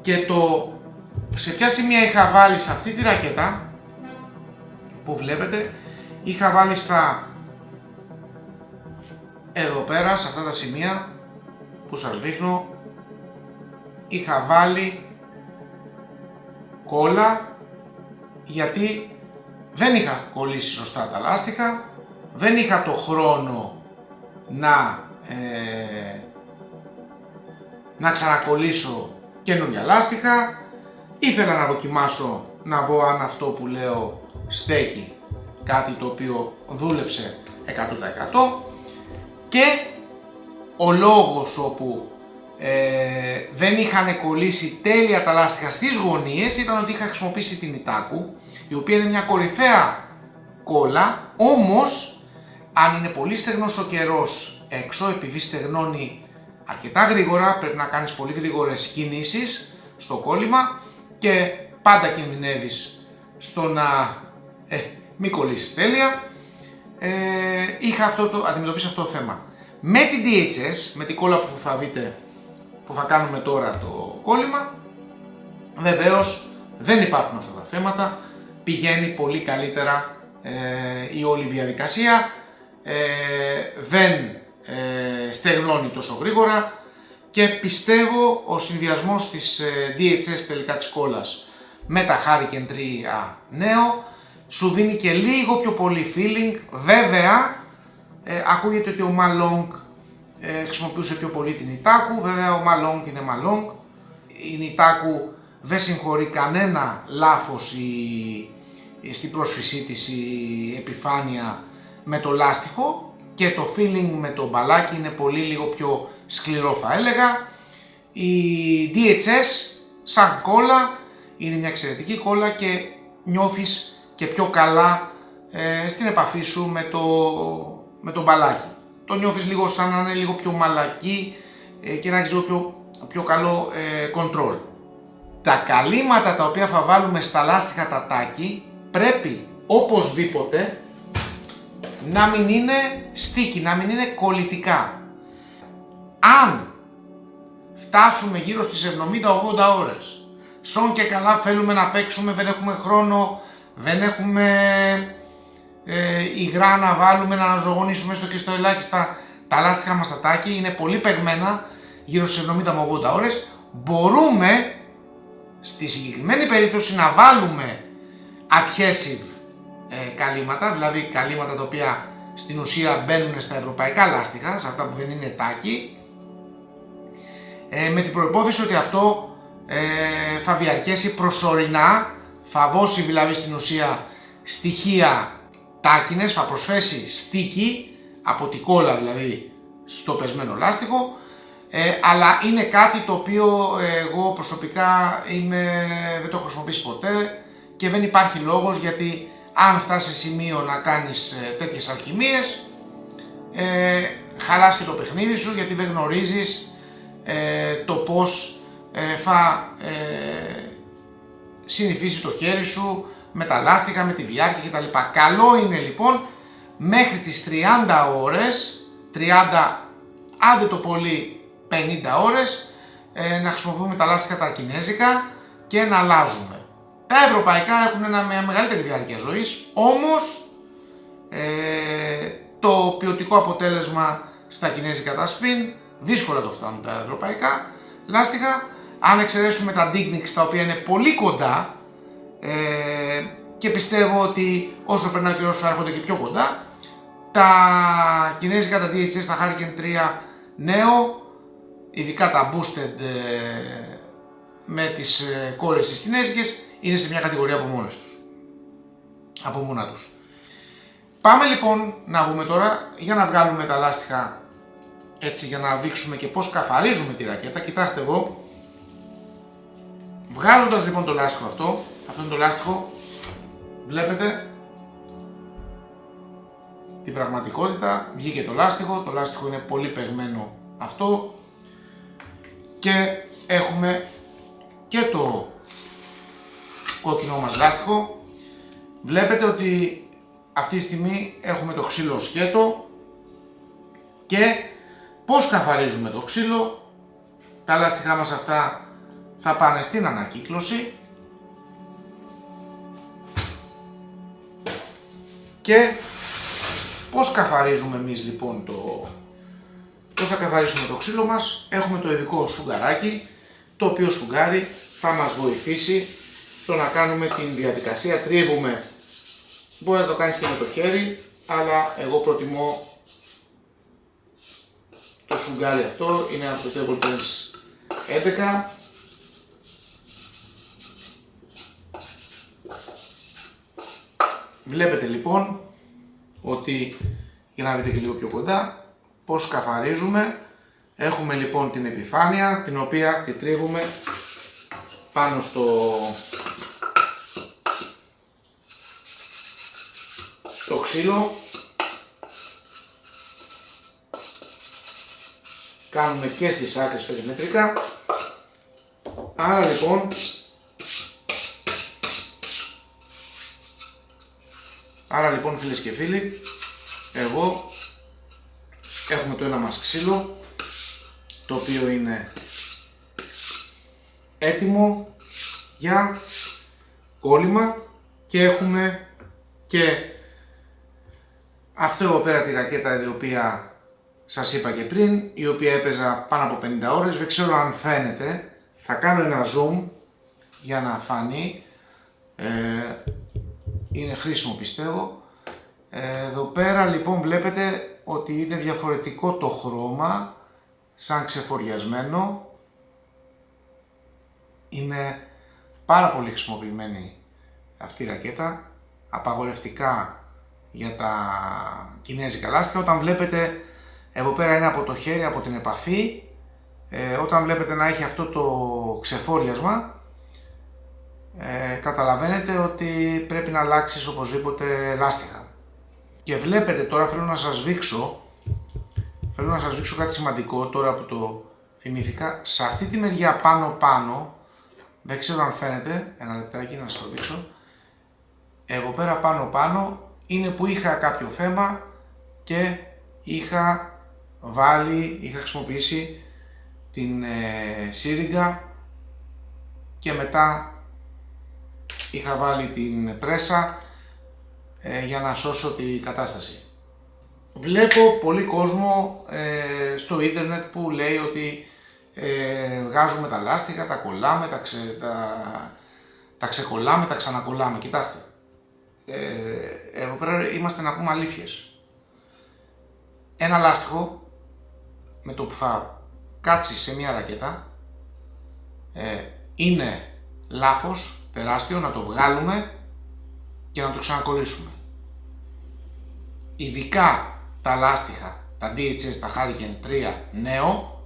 και σε ποια σημεία είχα βάλει σε αυτή τη ρακέτα που βλέπετε. Είχα βάλει εδώ πέρα, σε αυτά τα σημεία που σας δείχνω, είχα βάλει κόλλα, γιατί δεν είχα κολλήσει σωστά τα λάστιχα, δεν είχα το χρόνο να ξανακολλήσω καινούργια λάστιχα, ήθελα να δοκιμάσω να δω αν αυτό που λέω στέκει, κάτι το οποίο δούλεψε 100%, και ο λόγος όπου δεν είχαν κολλήσει τέλεια τα λάστιχα στις γωνίες ήταν ότι είχα χρησιμοποιήσει την Itaku, η οποία είναι μια κορυφαία κόλλα, όμως αν είναι πολύ στεγνός ο καιρός έξω, επειδή στεγνώνει αρκετά γρήγορα, πρέπει να κάνεις πολύ γρήγορες κινήσεις στο κόλλημα και πάντα κινδυνεύεις στο να μην κολλήσεις τέλεια. Είχα αντιμετωπίσει αυτό το θέμα. Με την DHS, με την κόλλα που θα δείτε, που θα κάνουμε τώρα το κόλλημα, βεβαίως δεν υπάρχουν αυτά τα θέματα, πηγαίνει πολύ καλύτερα η όλη διαδικασία, δεν στεγνώνει τόσο γρήγορα και πιστεύω ο συνδυασμός της DHS τελικά της κόλλας με τα Hurricane 3 νέο σου δίνει και λίγο πιο πολύ feeling. Βέβαια ακούγεται ότι ο Malong χρησιμοποιούσε πιο πολύ την Itaku, βέβαια ο Malong είναι Malong, η Itaku δεν συγχωρεί κανένα λάθος στην πρόσφυσή της η επιφάνεια με το λάστιχο, και το feeling με το μπαλάκι είναι πολύ λίγο πιο σκληρό, θα έλεγα. Η DHS σαν κόλλα είναι μια εξαιρετική κόλλα και νιώθεις και πιο καλά στην επαφή σου με το μπαλάκι. Το νιώθεις λίγο σαν να είναι λίγο πιο μαλακή και να έχεις λίγο πιο καλό control. Τα καλύματα τα οποία θα βάλουμε στα λάστιχα τα τάκι πρέπει οπωσδήποτε να μην είναι sticky, να μην είναι κολλητικά. Αν φτάσουμε γύρω στις 70-80 ώρες, σον και καλά θέλουμε να παίξουμε, δεν έχουμε χρόνο δεν έχουμε υγρά να βάλουμε, να αναζωογονήσουμε έστω και στο ελάχιστα τα λάστιχα μας τα τάκη, είναι πολύ παιγμένα, γύρω στις 70 με 80 ώρες, μπορούμε στη συγκεκριμένη περίπτωση να βάλουμε adhesive καλύματα, δηλαδή καλύματα τα οποία στην ουσία μπαίνουν στα ευρωπαϊκά λάστιχα, σε αυτά που δεν είναι τάκι, με την προϋπόθεση ότι αυτό θα διαρκέσει προσωρινά, θα δώσει δηλαδή στην ουσία στοιχεία τάκινες, θα προσθέσει στίκι από την κόλλα δηλαδή στο πεσμένο λάστιχο, αλλά είναι κάτι το οποίο εγώ προσωπικά δεν το έχω χρησιμοποιήσει ποτέ και δεν υπάρχει λόγος, γιατί αν φτάσει σε σημείο να κάνεις τέτοιες αλχημίες, χαλάς και το παιχνίδι σου, γιατί δεν γνωρίζεις το πώς θα συνηθίσει το χέρι σου με τα λάστιχα, με τη διάρκεια κτλ. Καλό είναι λοιπόν μέχρι τις 30 ώρες, 30 άντε το πολύ 50 ώρες, να χρησιμοποιούμε τα λάστιχα τα κινέζικα και να αλλάζουμε. Τα ευρωπαϊκά έχουν μια μεγαλύτερη διάρκεια ζωής, όμως το ποιοτικό αποτέλεσμα στα κινέζικα τα spin δύσκολα το φτάνουν τα ευρωπαϊκά λάστιχα. Αν εξαιρέσουμε τα Dignics, τα οποία είναι πολύ κοντά και πιστεύω ότι όσο περνάει ο καιρός θα έρχονται και πιο κοντά, τα κινέζικα, τα DHS, τα Hurricane 3 Neo, ειδικά τα boosted με τις κόρες τις κινέζικες, είναι σε μια κατηγορία από μόνα τους. Πάμε λοιπόν να δούμε τώρα, για να βγάλουμε τα λάστιχα έτσι, για να δείξουμε και πώς καθαρίζουμε τη ρακέτα. Κοιτάξτε εδώ, βγάζοντας λοιπόν το λάστιχο αυτό είναι το λάστιχο, βλέπετε την πραγματικότητα, βγήκε το λάστιχο είναι πολύ παιγμένο αυτό και έχουμε και το κόκκινο μας λάστιχο. Βλέπετε ότι αυτή τη στιγμή έχουμε το ξύλο σκέτο και πώς καθαρίζουμε το ξύλο. Τα λάστιχά μας αυτά θα πάνε στην ανακύκλωση και πώς καθαρίζουμε εμείς λοιπόν πώς θα καθαρίσουμε το ξύλο μας. Έχουμε το ειδικό σφουγγαράκι, το οποίο σφουγγάρι θα μας βοηθήσει στο να κάνουμε την διαδικασία. Τρίβουμε, μπορεί να το κάνεις και με το χέρι, αλλά εγώ προτιμώ το σφουγγάρι αυτό, είναι από το Table Tennis 11. Βλέπετε λοιπόν ότι, για να δείτε και λίγο πιο κοντά, πώς καθαρίζουμε. Έχουμε λοιπόν την επιφάνεια, την οποία τη τρίβουμε πάνω στο ξύλο. Κάνουμε και στις άκρες περιμετρικά. Άρα λοιπόν φίλες και φίλοι, εγώ έχουμε το ένα μας ξύλο, το οποίο είναι έτοιμο για κόλλημα, και έχουμε και αυτό εδώ πέρα τη ρακέτα, η οποία σας είπα και πριν, η οποία έπαιζα πάνω από 50 ώρες, δεν ξέρω αν φαίνεται, θα κάνω ένα zoom για να φανεί, είναι χρήσιμο πιστεύω. Εδώ πέρα λοιπόν βλέπετε ότι είναι διαφορετικό το χρώμα, σαν ξεφοριασμένο. Είναι πάρα πολύ χρησιμοποιημένη αυτή η ρακέτα, απαγορευτικά για τα κινέζικα λάστιχα. Όταν βλέπετε εδώ πέρα είναι από το χέρι, από την επαφή, όταν βλέπετε να έχει αυτό το ξεφόριασμα, καταλαβαίνετε ότι πρέπει να αλλάξεις οπωσδήποτε λάστιχα. Και βλέπετε τώρα, θέλω να σας δείξω κάτι σημαντικό τώρα που το θυμήθηκα. Σε αυτή τη μεριά πάνω, δεν ξέρω αν φαίνεται, ένα λεπτάκι να σας το δείξω. Εδώ πέρα πάνω είναι που είχα κάποιο θέμα και είχα χρησιμοποιήσει την σύριγγα και μετά είχα βάλει την πρέσα για να σώσω την κατάσταση. Βλέπω πολύ κόσμο στο ίντερνετ που λέει ότι βγάζουμε τα λάστιχα, τα κολλάμε, τα ξεκολλάμε, τα ξανακολλάμε. Κοιτάξτε, εδώ πέρα είμαστε να πούμε αλήθειες. Ένα λάστιχο με το που θα κάτσει σε μια ρακέτα είναι λάθος τεράστιο να το βγάλουμε και να το ξανακολλήσουμε. Ειδικά τα λάστιχα, τα DHS, τα Hurricane 3 νέο,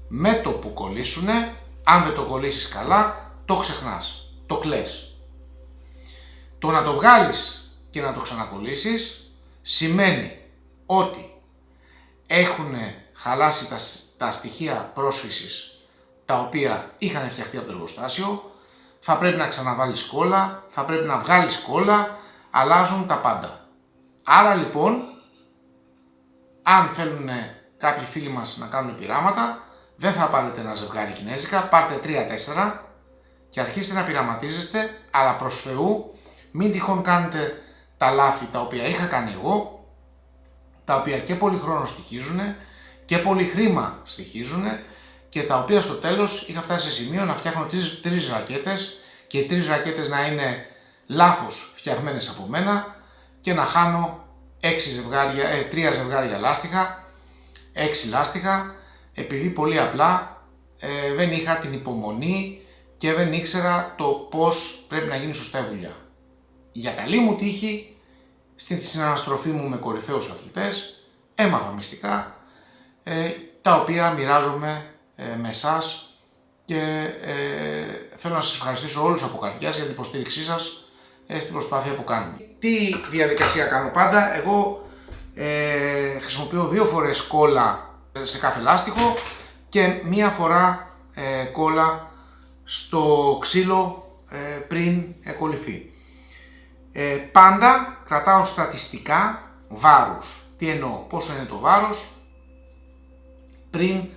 με το που κολλήσουνε, αν δεν το κολλήσεις καλά, το ξεχνάς, το κλαις. Το να το βγάλεις και να το ξανακολλήσεις σημαίνει ότι έχουν χαλάσει τα στοιχεία πρόσφυσης τα οποία είχαν φτιαχτεί από το εργοστάσιο, θα πρέπει να ξαναβάλεις κόλλα, θα πρέπει να βγάλεις κόλλα, αλλάζουν τα πάντα. Άρα λοιπόν, αν θέλουν κάποιοι φίλοι μας να κάνουν πειράματα, δεν θα πάρετε ένα ζευγάρι κινέζικα, πάρτε 3-4 και αρχίστε να πειραματίζεστε, αλλά προς Θεού μην τυχόν κάνετε τα λάθη τα οποία είχα κάνει εγώ, τα οποία και πολύ χρόνο στοιχίζουν και πολύ χρήμα στοιχίζουν και τα οποία στο τέλος είχα φτάσει σε σημείο να φτιάχνω 3 ρακέτες και οι 3 ρακέτες να είναι λάθος φτιαγμένες από μένα και να χάνω 3 ζευγάρια λάστιχα, 6 λάστιχα, επειδή πολύ απλά δεν είχα την υπομονή και δεν ήξερα το πώς πρέπει να γίνει σωστά η δουλειά. Για καλή μου τύχη, στην συναναστροφή μου με κορυφαίους αθλητές, έμαθα μυστικά, τα οποία μοιράζομαι με εσάς και θέλω να σας ευχαριστήσω όλους από καρδιάς για την υποστήριξή σας στην προσπάθεια που κάνουμε. Τι διαδικασία κάνω πάντα? Εγώ χρησιμοποιώ 2 φορές κόλλα σε κάθε λάστιχο και 1 φορά κόλλα στο ξύλο πριν κολληθεί. Πάντα κρατάω στατιστικά βάρους. Τι εννοώ? Πόσο είναι το βάρος πριν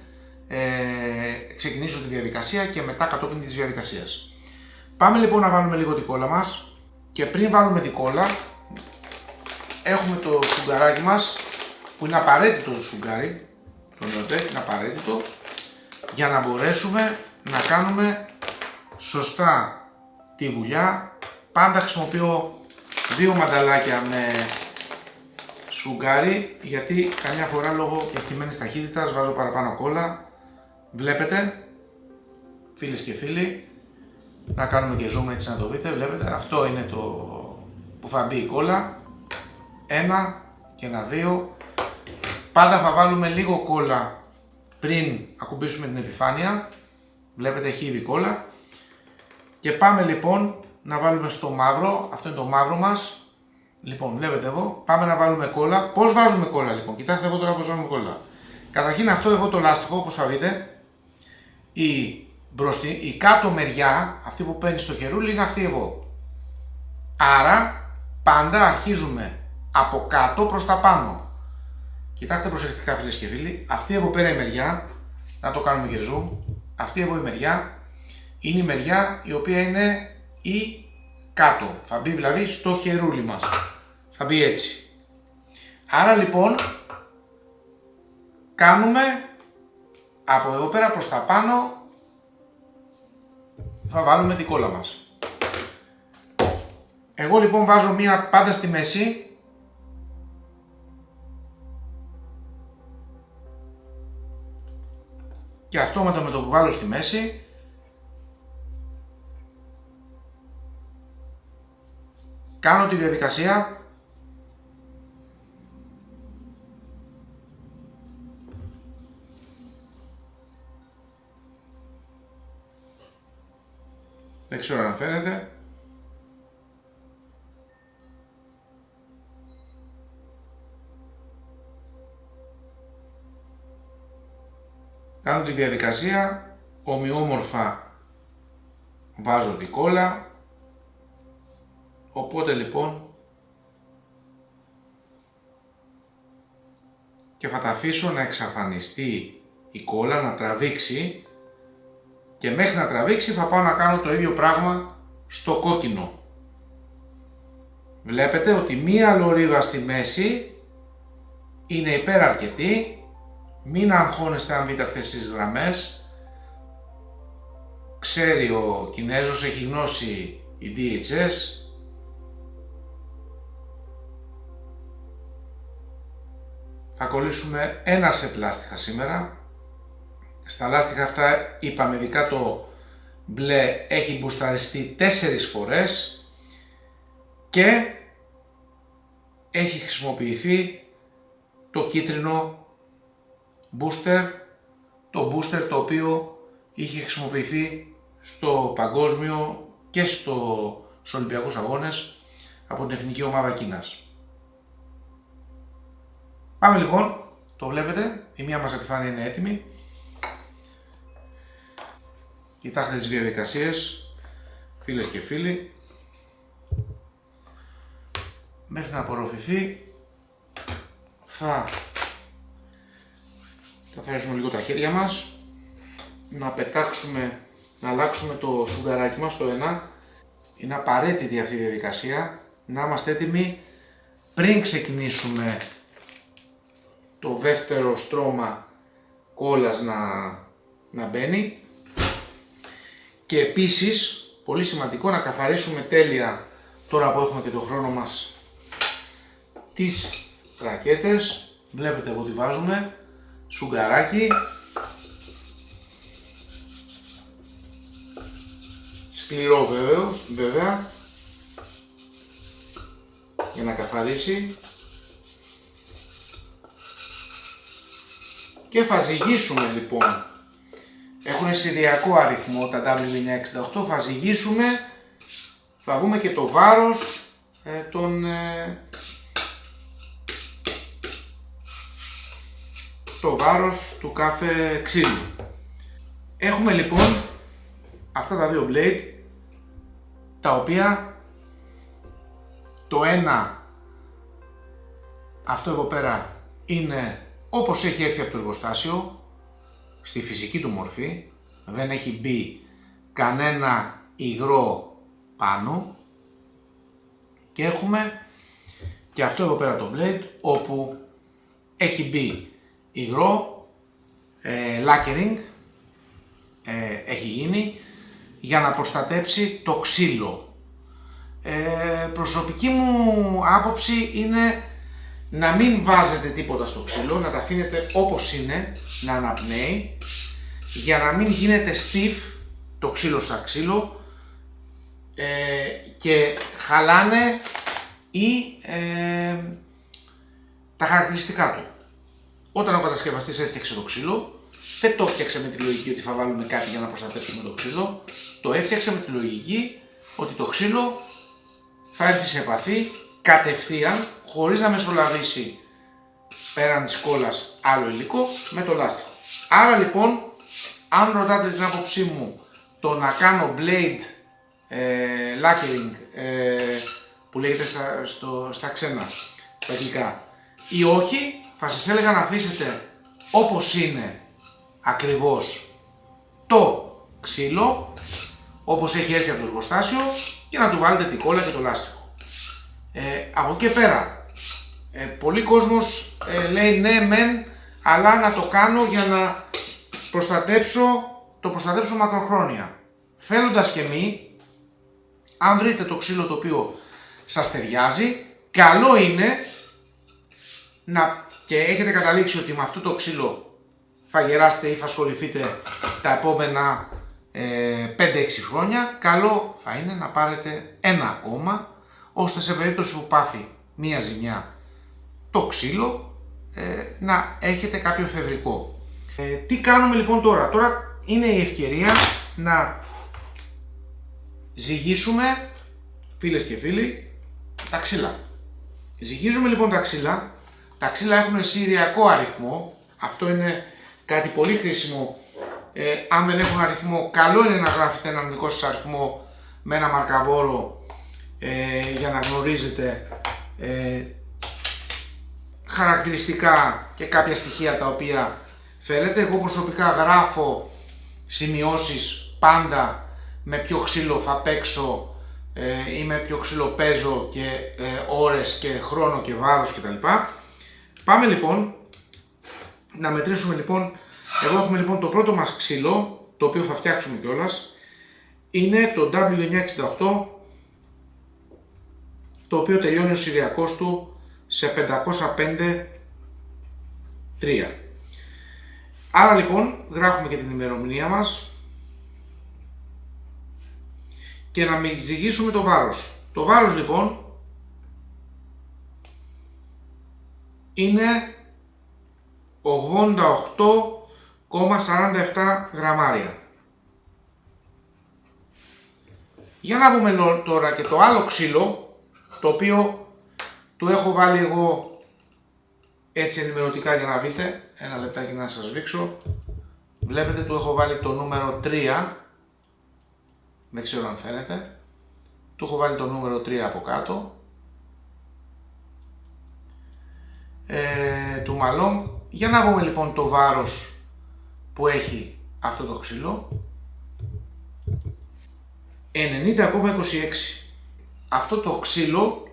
ξεκινήσω τη διαδικασία και μετά κατόπιν της διαδικασίας. Πάμε λοιπόν να βάλουμε λίγο την κόλλα μας και πριν βάλουμε την κόλλα έχουμε το σφουγγαράκι μας που είναι απαραίτητο το σφουγγάρι, το Neotech είναι απαραίτητο για να μπορέσουμε να κάνουμε σωστά τη δουλειά. Πάντα χρησιμοποιώ 2 μανταλάκια με σφουγγάρι γιατί καμιά φορά λόγω κεκτημένης ταχύτητας βάζω παραπάνω κόλλα. Βλέπετε, φίλες και φίλοι, να κάνουμε και zoom έτσι να το δείτε. Βλέπετε, αυτό είναι το που θα μπει η κόλλα. 1 και 2. Πάντα θα βάλουμε λίγο κόλλα πριν ακουμπήσουμε την επιφάνεια. Βλέπετε, έχει ήδη κόλλα. Και πάμε λοιπόν να βάλουμε στο μαύρο. Αυτό είναι το μαύρο μας. Λοιπόν, βλέπετε εδώ, πάμε να βάλουμε κόλλα. Πώς βάζουμε κόλλα λοιπόν? Κοιτάξτε εδώ τώρα πώς βάζουμε κόλλα. Καταρχήν αυτό εδώ το λάστιχο, όπως θα δείτε, η κάτω μεριά, αυτή που παίρνει στο χερούλι, είναι αυτή εδώ. Άρα πάντα αρχίζουμε από κάτω προς τα πάνω. Κοιτάξτε προσεκτικά φίλες και φίλοι, αυτή εδώ πέρα η μεριά, να το κάνουμε και zoom, αυτή εδώ η μεριά είναι η μεριά η οποία είναι η κάτω. Θα μπει δηλαδή στο χερούλι μας. Θα μπει έτσι. Άρα λοιπόν κάνουμε από εδώ πέρα προς τα πάνω, θα βάλουμε την κόλλα μας. Εγώ λοιπόν βάζω μία πάντα στη μέση. Και αυτόματα με το που βάλω στη μέση κάνω τη διαδικασία δεν ξέρω αν φαίνεται. Κάνω τη διαδικασία, ομοιόμορφα βάζω την κόλλα. Οπότε λοιπόν και θα τα αφήσω να εξαφανιστεί η κόλλα, να τραβήξει και μέχρι να τραβήξει θα πάω να κάνω το ίδιο πράγμα στο κόκκινο. Βλέπετε ότι μία λωρίδα στη μέση είναι υπεραρκετή, μην αγχώνεστε αν δείτε αυτές τις γραμμές. Ξέρει ο Κινέζος, έχει γνώση η DHS. Θα κολλήσουμε ένα σετ λάστιχα σήμερα. Στα λάστιχα αυτά είπαμε, ειδικά το μπλε έχει μπουσταριστεί 4 φορές και έχει χρησιμοποιηθεί το κίτρινο booster, το booster το οποίο είχε χρησιμοποιηθεί στο παγκόσμιο και στους Ολυμπιακούς Αγώνες από την Εθνική Ομάδα Κίνας. Πάμε λοιπόν, το βλέπετε, η μία μας επιφάνεια είναι έτοιμη. Κοιτάξτε τις διαδικασίες, φίλες και φίλοι, μέχρι να απορροφηθεί θα καθαρίσουμε λίγο τα χέρια μας, να πετάξουμε, να αλλάξουμε το σουγκαράκι μας το ένα. Είναι απαραίτητη αυτή η διαδικασία, να είμαστε έτοιμοι πριν ξεκινήσουμε το δεύτερο στρώμα κόλλας να μπαίνει. Και επίσης, πολύ σημαντικό, να καθαρίσουμε τέλεια, τώρα που έχουμε και το χρόνο μας, τις ρακέτες. Βλέπετε από τι βάζουμε, σουγκαράκι, σκληρό βέβαια, για να καθαρίσει, και θα ζυγίσουμε λοιπόν. Έχουν σηριακό αριθμό τα W968, θα ζυγίσουμε, θα δούμε και το βάρος το βάρος του κάθε ξύλου. Έχουμε λοιπόν αυτά τα δύο blade, τα οποία το ένα, αυτό εδώ πέρα, είναι όπως έχει έρθει από το εργοστάσιο, στη φυσική του μορφή, δεν έχει μπει κανένα υγρό πάνω, και έχουμε και αυτό εδώ πέρα το blade, όπου έχει μπει υγρό, lacquering, έχει γίνει για να προστατέψει το ξύλο. Προσωπική μου άποψη είναι να μην βάζετε τίποτα στο ξύλο, να τα αφήνετε όπως είναι, να αναπνέει, για να μην γίνεται stiff το ξύλο σαν ξύλο και χαλάνε τα χαρακτηριστικά του. Όταν ο κατασκευαστής έφτιαξε το ξύλο, δεν το έφτιαξε με τη λογική ότι θα βάλουμε κάτι για να προστατεύσουμε το ξύλο, το έφτιαξε με τη λογική ότι το ξύλο θα έρθει σε επαφή κατευθείαν, χωρίς να μεσολαβήσει πέραν της κόλλας άλλο υλικό, με το λάστιχο. Άρα λοιπόν, αν ρωτάτε την άποψή μου, το να κάνω blade lacquering, που λέγεται στα ξένα, στα αγγλικά, ή όχι, θα σας έλεγα να αφήσετε όπως είναι ακριβώς το ξύλο, όπως έχει έρθει από το εργοστάσιο, και να του βάλετε την κόλλα και το λάστιχο. Από εκεί πέρα, πολλοί κόσμος λέει ναι μεν, αλλά να το κάνω για να το προστατέψω μακροχρόνια. Θέλοντας και μη, αν βρείτε το ξύλο το οποίο σας ταιριάζει, καλό είναι και έχετε καταλήξει ότι με αυτό το ξύλο θα γεράσετε ή θα ασχοληθείτε τα επόμενα 5-6 χρόνια, καλό θα είναι να πάρετε ένα ακόμα, ώστε σε περίπτωση που πάθει μία ζημιά το ξύλο, να έχετε κάποιο εφεδρικό. Τι κάνουμε λοιπόν τώρα? Τώρα είναι η ευκαιρία να ζυγίσουμε, φίλες και φίλοι, τα ξύλα. Ζυγίζουμε λοιπόν τα ξύλα. Τα ξύλα έχουν σηριακό αριθμό. Αυτό είναι κάτι πολύ χρήσιμο. Αν δεν έχουν αριθμό, καλό είναι να γράφετε έναν δικό σας αριθμό με ένα μαρκαδόρο, για να γνωρίζετε χαρακτηριστικά και κάποια στοιχεία τα οποία θέλετε. Εγώ προσωπικά γράφω σημειώσεις πάντα με ποιο ξύλο θα παίξω είμαι πιο ξυλοπαίζω και ώρες και χρόνο και βάρος κτλ. Πάμε λοιπόν να μετρήσουμε λοιπόν. Εδώ έχουμε λοιπόν το πρώτο μας ξύλο, το οποίο θα φτιάξουμε κιόλας. Είναι το W968, το οποίο τελειώνει ο συριακός του σε 505.3. Άρα λοιπόν γράφουμε και την ημερομηνία μας και να μην ζυγίσουμε το βάρος. Το βάρος λοιπόν είναι 88,47 γραμμάρια. Για να δούμε τώρα και το άλλο ξύλο, το οποίο του έχω βάλει εγώ έτσι ενημερωτικά για να δείτε. Ένα λεπτάκι να σας δείξω. Βλέπετε, του έχω βάλει το νούμερο 3. Δεν ξέρω αν φαίνεται. Του έχω βάλει το νούμερο 3 από κάτω. Του Malong. Για να δούμε λοιπόν το βάρος που έχει αυτό το ξύλο. 90,26. Αυτό το ξύλο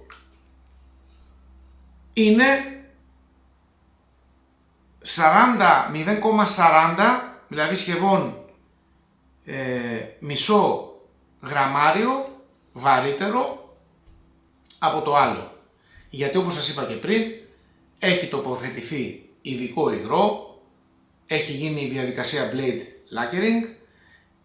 είναι 0,40, δηλαδή σχεδόν μισό γραμμάριο βαρύτερο από το άλλο. Γιατί όπως σας είπα και πριν, έχει τοποθετηθεί ειδικό υγρό, έχει γίνει η διαδικασία blade lacquering,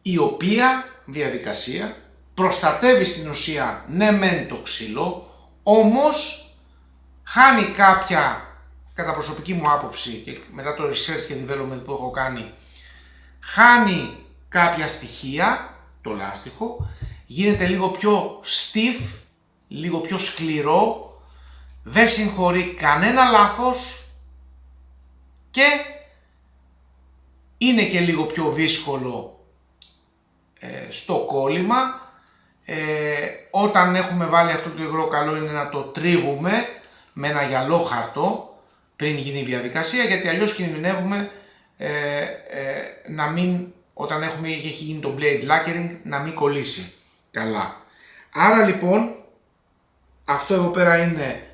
η οποία διαδικασία προστατεύει στην ουσία ναι μεν το ξύλο, όμως χάνει κάποια, κατά προσωπική μου άποψη και μετά το research και development που έχω κάνει, χάνει κάποια στοιχεία το λάστιχο, γίνεται λίγο πιο stiff, λίγο πιο σκληρό, δεν συγχωρεί κανένα λάθος και είναι και λίγο πιο δύσκολο στο κόλλημα. Όταν έχουμε βάλει αυτό το υγρό, καλό είναι να το τρίβουμε με ένα γυαλό χαρτό πριν γίνει η διαδικασία, γιατί αλλιώς κινδυνεύουμε να μην, όταν έχει γίνει το blade lacquering, να μην κολλήσει καλά. Άρα λοιπόν αυτό εδώ πέρα είναι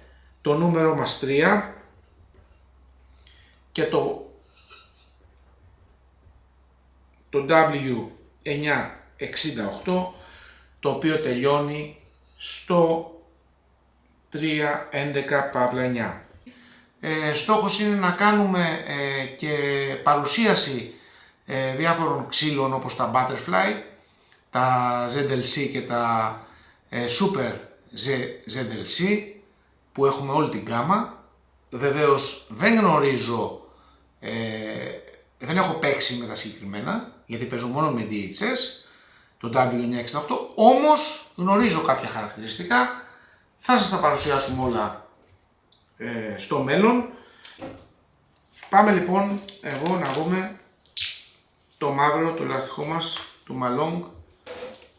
το νούμερο μας 3 και το W968, το οποίο τελειώνει στο 311/9. Στόχος είναι να κάνουμε και παρουσίαση διάφορων ξύλων όπως τα Butterfly, τα ZLC και τα Super ZLC που έχουμε όλη την γκάμα. Βεβαίως δεν γνωρίζω, δεν έχω παίξει με τα συγκεκριμένα γιατί παίζω μόνο με DHS, το W968, όμως γνωρίζω κάποια χαρακτηριστικά, θα σας τα παρουσιάσουμε όλα στο μέλλον. Πάμε λοιπόν εδώ να δούμε το μαύρο, το λάστιχό μας, του Malong,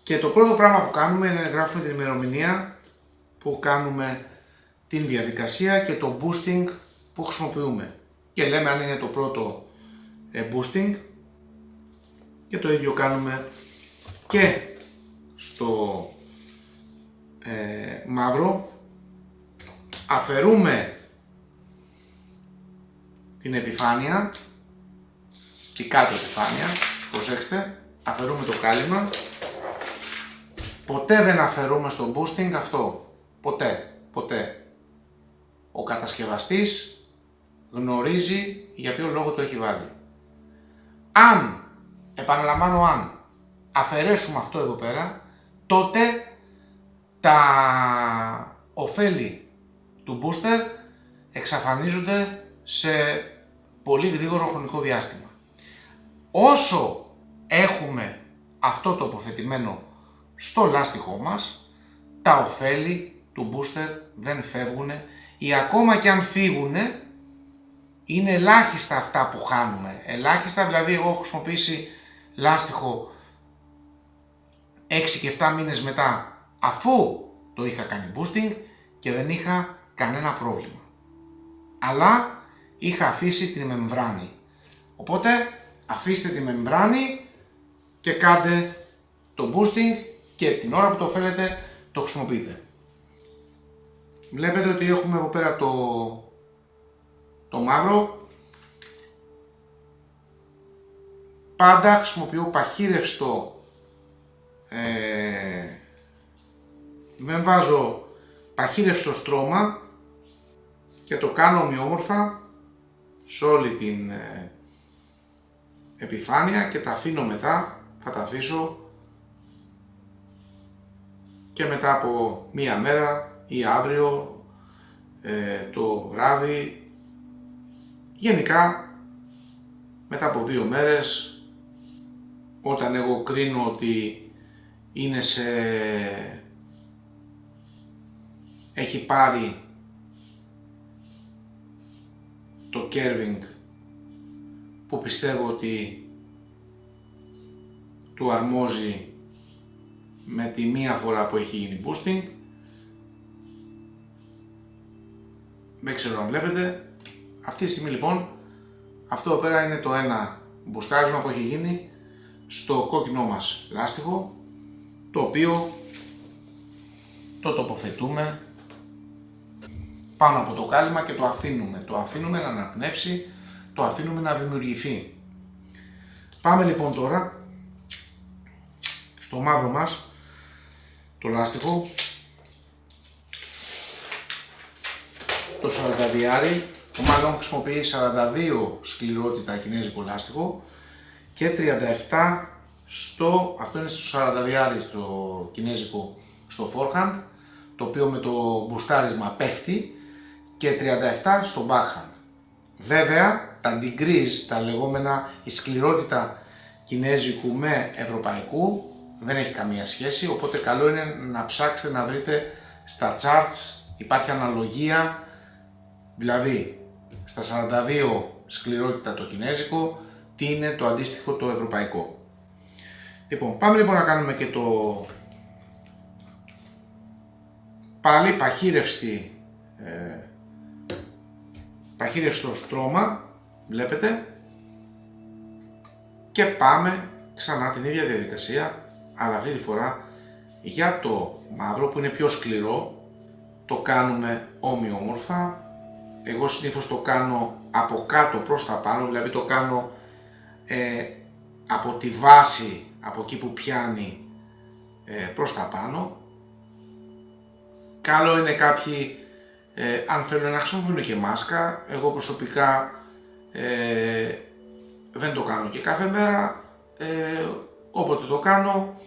και το πρώτο πράγμα που κάνουμε είναι να γράφουμε την ημερομηνία που κάνουμε την διαδικασία και το boosting που χρησιμοποιούμε και λέμε αν είναι το πρώτο boosting, και το ίδιο κάνουμε και στο μαύρο. Αφαιρούμε την επιφάνεια, την κάτω επιφάνεια, προσέξτε, αφαιρούμε το κάλυμα. Ποτέ δεν αφαιρούμε στο boosting αυτό, ποτέ. Ο κατασκευαστής γνωρίζει για ποιο λόγο το έχει βάλει. Αν, επαναλαμβάνω, αν αφαιρέσουμε αυτό εδώ πέρα, τότε τα ωφέλη του booster εξαφανίζονται σε πολύ γρήγορο χρονικό διάστημα. Όσο έχουμε αυτό τοποθετημένο στο λάστιχό μας, τα ωφέλη του booster δεν φεύγουν, ή ακόμα και αν φύγουν, είναι ελάχιστα αυτά που χάνουμε. Ελάχιστα, δηλαδή εγώ έχω χρησιμοποιήσει λάστιχο 6 και 7 μήνες μετά, αφού το είχα κάνει boosting και δεν είχα κανένα πρόβλημα. Αλλά είχα αφήσει την μεμβράνη. Οπότε αφήστε τη μεμβράνη και κάντε το boosting και την ώρα που το θέλετε το χρησιμοποιείτε. Βλέπετε ότι έχουμε εδώ πέρα το μαύρο. Πάντα χρησιμοποιώ παχύρευστο, δεν βάζω παχύρευστο στρώμα και το κάνω ομοιόμορφα σε όλη την επιφάνεια και τα αφήνω μετά, θα τα αφήσω και μετά από μία μέρα ή αύριο, το βράδυ, γενικά μετά από 2 μέρες, όταν εγώ κρίνω ότι είναι έχει πάρει το curving που πιστεύω ότι του αρμόζει με τη μία φορά που έχει γίνει boosting. Δεν ξέρω αν βλέπετε. Αυτή τη στιγμή λοιπόν, αυτό εδώ πέρα είναι το ένα μπουστάρισμα που έχει γίνει στο κόκκινό μας λάστιχο, το οποίο το τοποθετούμε πάνω από το κάλυμα και το αφήνουμε να αναπνεύσει, το αφήνουμε να δημιουργηθεί. Πάμε λοιπόν τώρα στο μαύρο μας το λάστιχο, το 42, μάλλον χρησιμοποιεί 42 σκληρότητα κινέζικο λάστιχο και 37 αυτό είναι στο 42 στο κινέζικο στο forehand, το οποίο με το μπουστάρισμα πέφτει, και 37 στο backhand. Βέβαια τα degrees, τα λεγόμενα, η σκληρότητα κινέζικου με ευρωπαϊκού δεν έχει καμία σχέση, οπότε καλό είναι να ψάξετε να βρείτε στα charts, υπάρχει αναλογία, δηλαδή στα 42 σκληρότητα το κινέζικο, τι είναι το αντίστοιχο το ευρωπαϊκό. Λοιπόν, πάμε λοιπόν να κάνουμε και το πάλι παχύρευστο στρώμα, βλέπετε, και πάμε ξανά την ίδια διαδικασία, αλλά αυτή τη φορά για το μαύρο που είναι πιο σκληρό το κάνουμε ομοιόμορφα. Εγώ συνήθως το κάνω από κάτω προς τα πάνω, δηλαδή το κάνω από τη βάση, από εκεί που πιάνει, προς τα πάνω. Καλό είναι κάποιοι αν θέλουν να χρησιμοποιούν και μάσκα, εγώ προσωπικά δεν το κάνω και κάθε μέρα, όποτε το κάνω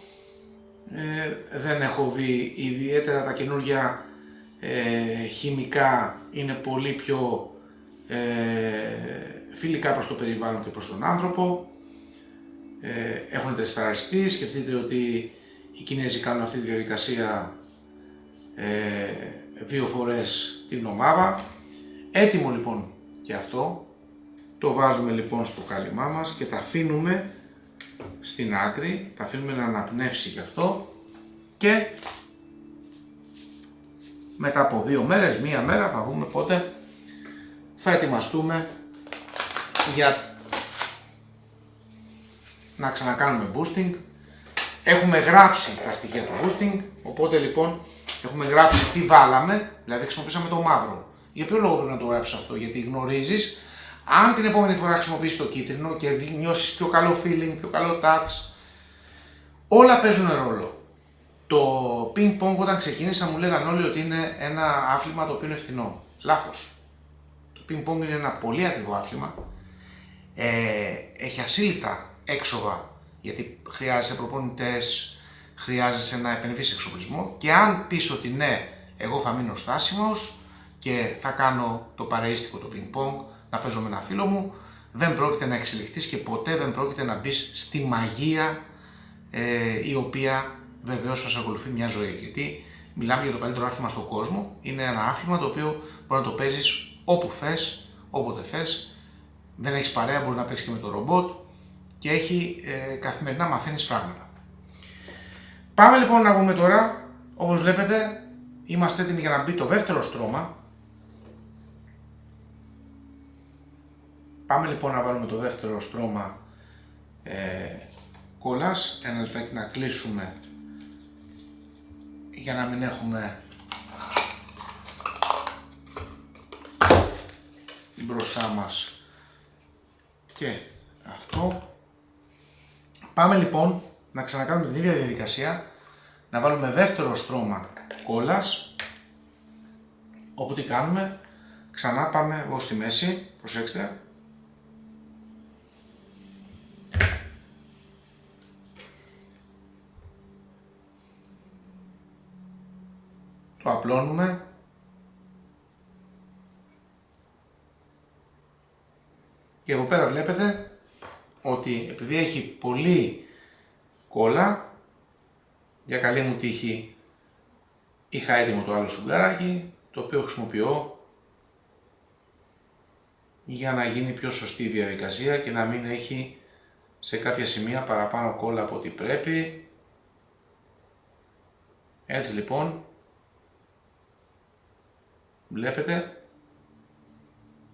δεν έχω δει ιδιαίτερα τα καινούργια χημικά, είναι πολύ πιο φιλικά προς το περιβάλλον και προς τον άνθρωπο, έχουν τεσταριστεί. Σκεφτείτε ότι οι Κινέζοι κάνουν αυτή τη διαδικασία 2 φορές την εβδομάδα. Έτοιμο λοιπόν και αυτό, το βάζουμε λοιπόν στο κάλυμά μας και τα αφήνουμε στην άκρη, τα αφήνουμε να αναπνεύσει και αυτό, και μετά από 2 μέρες, 1 μέρα, θα δούμε πότε θα ετοιμαστούμε για να ξανακάνουμε boosting. Έχουμε γράψει τα στοιχεία του boosting, οπότε λοιπόν έχουμε γράψει τι βάλαμε, δηλαδή χρησιμοποιήσαμε το μαύρο. Για ποιο λόγο πρέπει να το γράψεις αυτό? Γιατί γνωρίζεις, αν την επόμενη φορά χρησιμοποιήσεις το κίτρινο και νιώσεις πιο καλό feeling, πιο καλό touch, όλα παίζουν ρόλο. Το ping pong όταν ξεκίνησα μου λέγανε όλοι ότι είναι ένα άθλημα το οποίο είναι φθηνό. Λάθος. Το ping pong είναι ένα πολύ ακριβό άθλημα, έχει ασύλληπτα έξοδα, γιατί χρειάζεσαι προπονητές, χρειάζεσαι να επενδύσεις εξοπλισμό, και αν πεις ότι ναι, εγώ θα μείνω στάσιμος και θα κάνω το παρεΐστικο το ping pong, να παίζω με ένα φίλο μου, δεν πρόκειται να εξελιχθείς και ποτέ δεν πρόκειται να μπεις στη μαγεία η οποία βεβαίως θα σε ακολουθεί μια ζωή, γιατί μιλάμε για το καλύτερο άθλημα στον κόσμο, είναι ένα άθλημα το οποίο μπορεί να το παίζεις όπου θες, όποτε θες, δεν έχεις παρέα, μπορεί να παίξεις και με το ρομπότ και έχει καθημερινά μαθαίνεις πράγματα. Πάμε λοιπόν να δούμε τώρα, όπως βλέπετε είμαστε έτοιμοι για να μπει το δεύτερο στρώμα. Πάμε λοιπόν να βάλουμε το δεύτερο στρώμα κόλλας, ένα λεπτάκι να κλείσουμε για να μην έχουμε μπροστά μας και αυτό. Πάμε λοιπόν να ξανακάνουμε την ίδια διαδικασία, να βάλουμε δεύτερο στρώμα κόλλας, όπου τι κάνουμε, ξανά πάμε εγώ στη μέση, προσέξτε, το απλώνουμε και εδώ πέρα βλέπετε ότι επειδή έχει πολύ κόλλα, για καλή μου τύχη είχα έτοιμο το άλλο σουγκαράκι, το οποίο χρησιμοποιώ για να γίνει πιο σωστή η διαδικασία και να μην έχει σε κάποια σημεία παραπάνω κόλλα από ό,τι πρέπει. Έτσι λοιπόν, βλέπετε,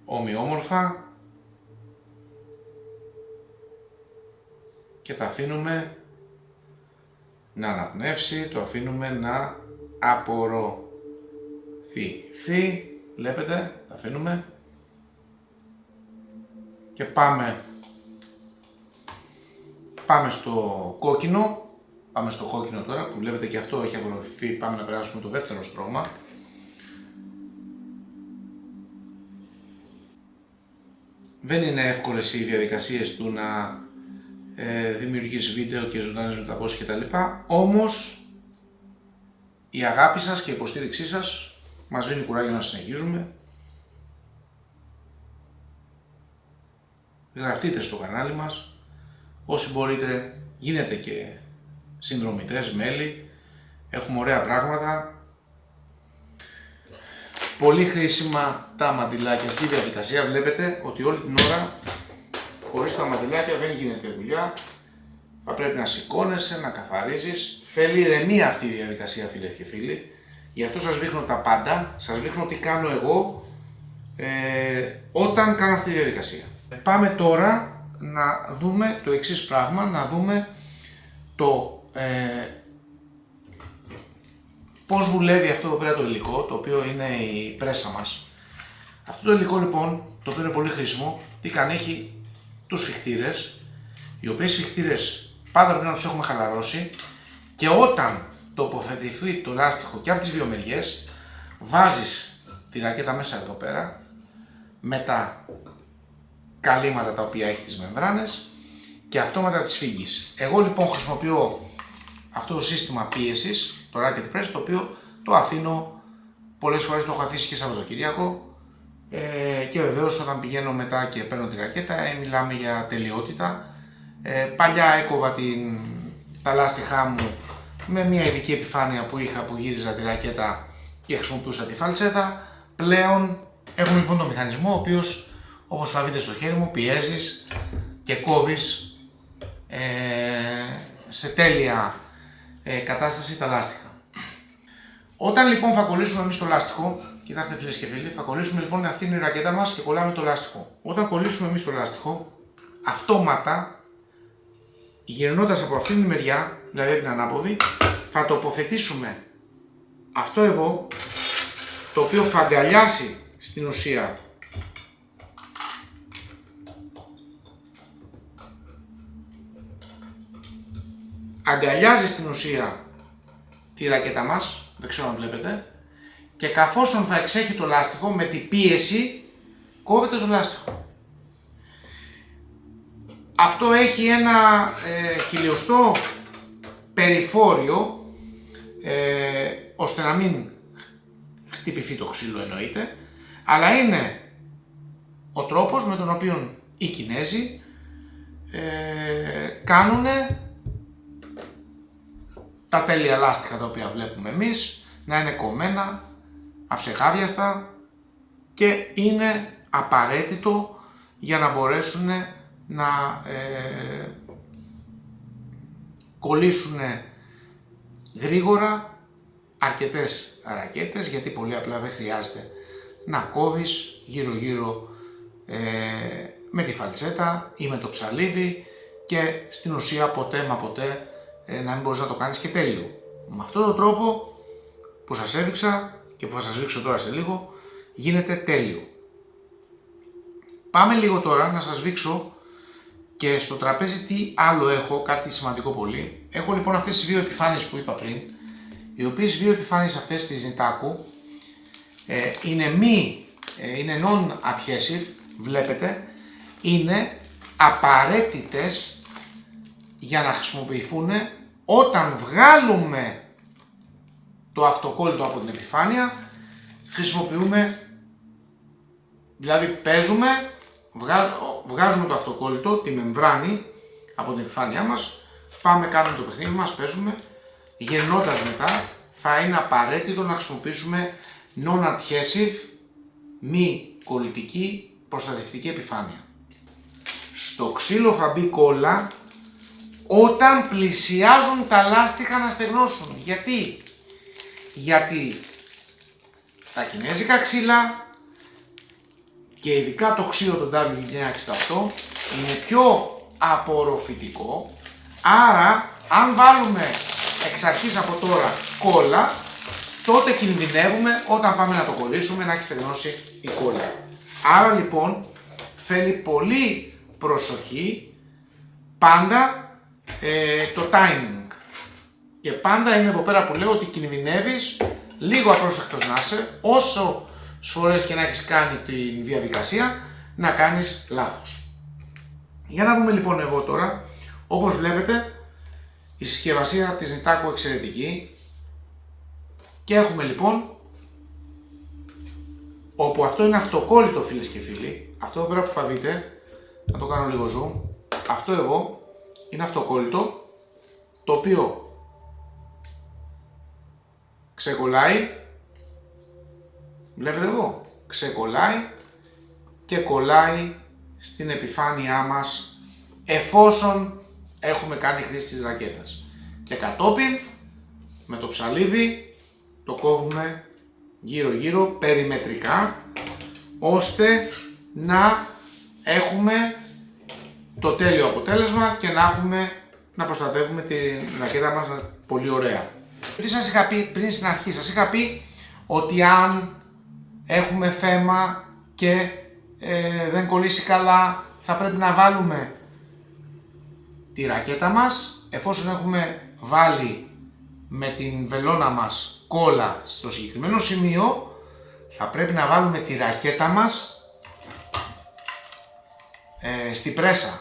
ομοιόμορφα, και τα αφήνουμε να αναπνεύσει, το αφήνουμε να απορροφηθεί, βλέπετε, τα αφήνουμε και πάμε στο κόκκινο, τώρα που βλέπετε και αυτό έχει απορροφηθεί, πάμε να περάσουμε το δεύτερο στρώμα. Δεν είναι εύκολες οι διαδικασίες του να δημιουργείς βίντεο και ζωντανές μεταδόσεις κτλ. Όμως η αγάπη σας και η υποστήριξή σας μας δίνει κουράγιο να συνεχίζουμε. Γραφτείτε στο κανάλι μας, όσοι μπορείτε γίνετε και συνδρομητές, μέλη, έχουμε ωραία πράγματα. Πολύ χρήσιμα τα μαντιλάκια στη διαδικασία, βλέπετε ότι όλη την ώρα χωρίς τα μαντιλάκια δεν γίνεται δουλειά, θα πρέπει να σηκώνεσαι, να καθαρίζεις, θέλει ηρεμία αυτή η διαδικασία φίλες και φίλοι, γι' αυτό σας δείχνω τα πάντα, σας δείχνω τι κάνω εγώ όταν κάνω αυτή τη διαδικασία. Πάμε τώρα να δούμε το εξής πράγμα, να δούμε το πώς δουλεύει αυτό εδώ πέρα το υλικό, το οποίο είναι η πρέσα μας. Αυτό το υλικό λοιπόν, το οποίο είναι πολύ χρήσιμο, τι κάνει, έχει τους σφιχτήρες, οι οποίοι σφιχτήρες πάντα πρέπει να τους έχουμε χαλαρώσει και όταν τοποθετηθεί το λάστιχο και από τις δύο μεριές, βάζεις τη ρακέτα μέσα εδώ πέρα με τα καλύματα τα οποία έχει τις μεμβράνες και αυτόματα τις φύγεις. Εγώ λοιπόν χρησιμοποιώ αυτό το σύστημα πίεσης, το racket press, το οποίο το αφήνω, πολλές φορές το έχω αφήσει και Σαββατοκύριακο, και βεβαίως όταν πηγαίνω μετά και παίρνω τη ρακέτα μιλάμε για τελειότητα. Παλιά έκοβα τα λάστιχά μου με μια ειδική επιφάνεια που είχα, που γύριζα τη ρακέτα και χρησιμοποιούσα τη φαλτσέτα. Πλέον έχουμε λοιπόν το μηχανισμό, ο οποίος όπως θα δείτε στο χέρι μου πιέζεις και κόβεις σε τέλεια κατάσταση τα λάστιχα. Όταν λοιπόν θα κολλήσουμε εμείς το λάστιχο, κοιτάξτε φίλες και φίλοι, θα κολλήσουμε λοιπόν, αυτή είναι η ρακέτα μας και κολλάμε το λάστιχο. Όταν κολλήσουμε εμείς το λάστιχο, αυτόματα γυρνώντας από αυτήν την μεριά, δηλαδή την ανάποδη, θα τοποθετήσουμε αυτό εδώ, το οποίο θα αγκαλιάσει στην ουσία τη ρακέτα μας, δεν ξέρω αν βλέπετε, και καθώς θα εξέχει το λάστιχο με την πίεση κόβεται το λάστιχο. Αυτό έχει ένα χιλιοστό περιφόριο ώστε να μην χτυπηθεί το ξύλο, εννοείται, αλλά είναι ο τρόπος με τον οποίο οι Κινέζοι κάνουν τα τέλεια λάστιχα τα οποία βλέπουμε εμείς να είναι κομμένα, αψεχάδιαστα και είναι απαραίτητο για να μπορέσουν να κολλήσουν γρήγορα αρκετές ρακέτες, γιατί πολύ απλά δεν χρειάζεται να κόβεις γύρω γύρω με τη φαλτσέτα ή με το ψαλίδι και στην ουσία ποτέ μα ποτέ να μην μπορείς να το κάνεις και τέλειο. Με αυτόν τον τρόπο που σας έδειξα και που θα σας δείξω τώρα σε λίγο γίνεται τέλειο. Πάμε λίγο τώρα να σας δείξω και στο τραπέζι τι άλλο έχω, κάτι σημαντικό πολύ. Έχω λοιπόν αυτές τις δύο επιφάνειες που είπα πριν, οι οποίες δύο επιφάνειες αυτές της Nitaku είναι non-adhesive, βλέπετε, είναι απαραίτητες για να χρησιμοποιηθούν όταν βγάλουμε το αυτοκόλλητο από την επιφάνεια. Χρησιμοποιούμε, δηλαδή παίζουμε, βγάζουμε το αυτοκόλλητο, τη μεμβράνη από την επιφάνειά μας, πάμε, κάνουμε το παιχνίδι μας, παίζουμε, γυρνώντας μετά θα είναι απαραίτητο να χρησιμοποιήσουμε non-adhesive, μη κολλητική προστατευτική επιφάνεια. Στο ξύλο θα μπει κόλλα όταν πλησιάζουν τα λάστιχα να στεγνώσουν. Γιατί τα κινέζικα ξύλα και ειδικά το ξύλο το W1968 είναι πιο απορροφητικό, άρα αν βάλουμε εξ αρχής από τώρα κόλλα, τότε κινδυνεύουμε όταν πάμε να το κολλήσουμε να έχει στεγνώσει η κόλλα. Άρα λοιπόν θέλει πολύ προσοχή πάντα το timing. Και πάντα είναι εδώ πέρα που λέω ότι κινδυνεύεις λίγο απρόσεκτος να είσαι, όσο φορές και να έχεις κάνει τη διαδικασία, να κάνεις λάθος. Για να δούμε λοιπόν εγώ τώρα, όπως βλέπετε η συσκευασία της Nitaku εξαιρετική και έχουμε λοιπόν, όπου αυτό είναι αυτοκόλλητο φίλες και φίλοι, αυτό εδώ πέρα που θα δείτε, να το κάνω λίγο zoom, αυτό εδώ είναι αυτοκόλλητο, το οποίο ξεκολλάει, βλέπετε εδώ, ξεκολλάει και κολλάει στην επιφάνειά μας εφόσον έχουμε κάνει χρήση της ρακέτας. Και κατόπιν με το ψαλίδι το κόβουμε γύρω γύρω περιμετρικά, ώστε να έχουμε το τέλειο αποτέλεσμα και να προστατεύουμε την ρακέτα μας πολύ ωραία. Τι σας είχα πει πριν στην αρχή, σας είχα πει ότι αν έχουμε θέμα και δεν κολλήσει καλά, θα πρέπει να βάλουμε τη ρακέτα μας, εφόσον έχουμε βάλει με την βελόνα μας κόλλα στο συγκεκριμένο σημείο, θα πρέπει να βάλουμε τη ρακέτα μας στη πρέσα.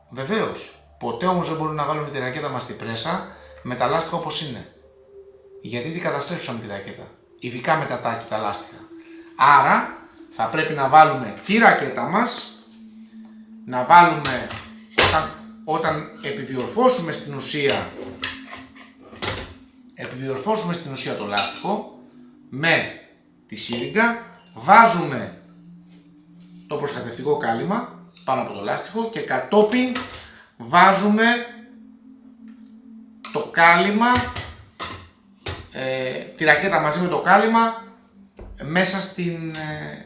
Βεβαίως, ποτέ όμως δεν μπορούμε να βάλουμε τη ρακέτα μας στη πρέσα με τα λάστιχα όπως είναι. Γιατί την καταστρέψαμε τη ρακέτα, ειδικά με τα τάκη, τα λάστιχα. Άρα θα πρέπει να βάλουμε τη ρακέτα μας, να βάλουμε όταν επιδιορθώσουμε στην ουσία το λάστιχο με τη σύριγγα, βάζουμε το προστατευτικό κάλυμα πάνω από το λάστιχο και κατόπιν βάζουμε το κάλυμα, τη ρακέτα μαζί με το κάλυμα μέσα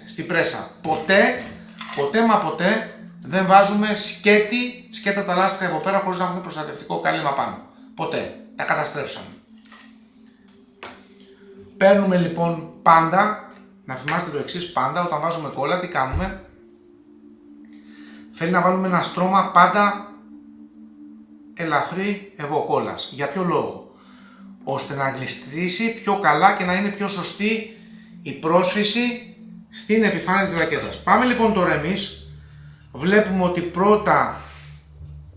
στην πρέσα. Ποτέ δεν βάζουμε σκέτα τα λάστιχα εδώ πέρα χωρίς να έχουμε προστατευτικό κάλυμα πάνω. Ποτέ. Τα καταστρέψαμε. Παίρνουμε λοιπόν πάντα, να θυμάστε το εξής, πάντα όταν βάζουμε κόλλα τι κάνουμε? Θέλει να βάλουμε ένα στρώμα πάντα ελαφρύ ευωκόλλας. Για ποιο λόγο? Ώστε να γλιστρήσει πιο καλά και να είναι πιο σωστή η πρόσφυση στην επιφάνεια της ρακέτας. Πάμε λοιπόν τώρα εμείς, βλέπουμε ότι πρώτα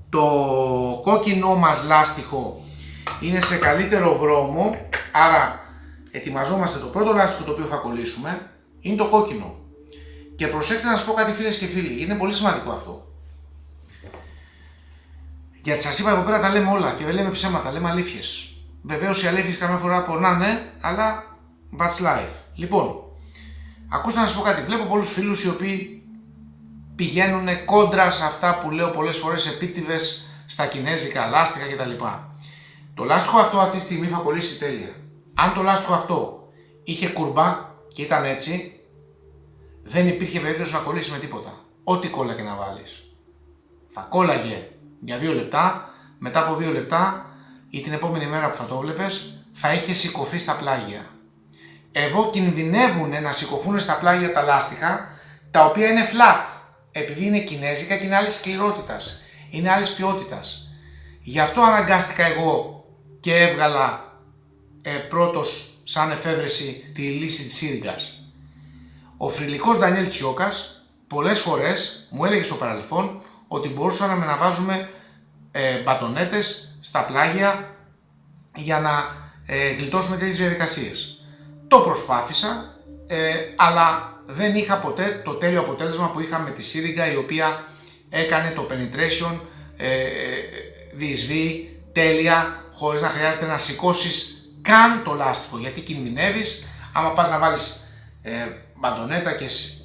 το κόκκινό μας λάστιχο είναι σε καλύτερο βρώμο, άρα ετοιμαζόμαστε το πρώτο λάστιχο το οποίο θα κολλήσουμε, είναι το κόκκινο. Και προσέξτε να σας πω κάτι φίλες και φίλοι, είναι πολύ σημαντικό αυτό. Γιατί σας είπα εδώ πέρα τα λέμε όλα και δεν λέμε ψέματα, λέμε αλήθειες. Βεβαίως οι αλήθειες καμιά φορά πονάνε, αλλά that's life. Λοιπόν, ακούστε να σας πω κάτι, βλέπω πολλούς φίλους οι οποίοι πηγαίνουν κόντρα σε αυτά που λέω πολλές φορές επίτηδες στα κινέζικα λάστιχα κτλ. Το λάστιχο αυτό αυτή τη στιγμή θα κολλήσει τέλεια. Αν το λάστιχο αυτό είχε κουρμπά και ήταν έτσι, δεν υπήρχε περίπτωση να κολλήσει με τίποτα. Ό,τι κόλλα και να βάλεις. Θα κόλλαγε για 2 λεπτά, μετά από 2 λεπτά ή την επόμενη μέρα που θα το βλέπεις, θα είχε σηκωθεί στα πλάγια. εδώ κινδυνεύουν να σηκωθούν στα πλάγια τα λάστιχα, τα οποία είναι flat, επειδή είναι κινέζικα και είναι άλλης σκληρότητας, είναι άλλης ποιότητας. Γι' αυτό αναγκάστηκα εγώ και έβγαλα πρώτος σαν εφεύρεση τη λύση της σύριγγας. Ο θρυλικός Ντανιέλ Τσιόκας πολλές φορές μου έλεγε στο παρελθόν ότι μπορούσαμε να βάζουμε μπατονέτες στα πλάγια για να γλιτώσουμε τέτοιες διαδικασίες. Το προσπάθησα, αλλά δεν είχα ποτέ το τέλειο αποτέλεσμα που είχα με τη σύριγγα, η οποία έκανε το penetration διεισβεί τέλεια, χωρίς να χρειάζεται να σηκώσεις καν το λάστιχο, γιατί κινδυνεύεις άμα πας να βάλεις μπαντονέτα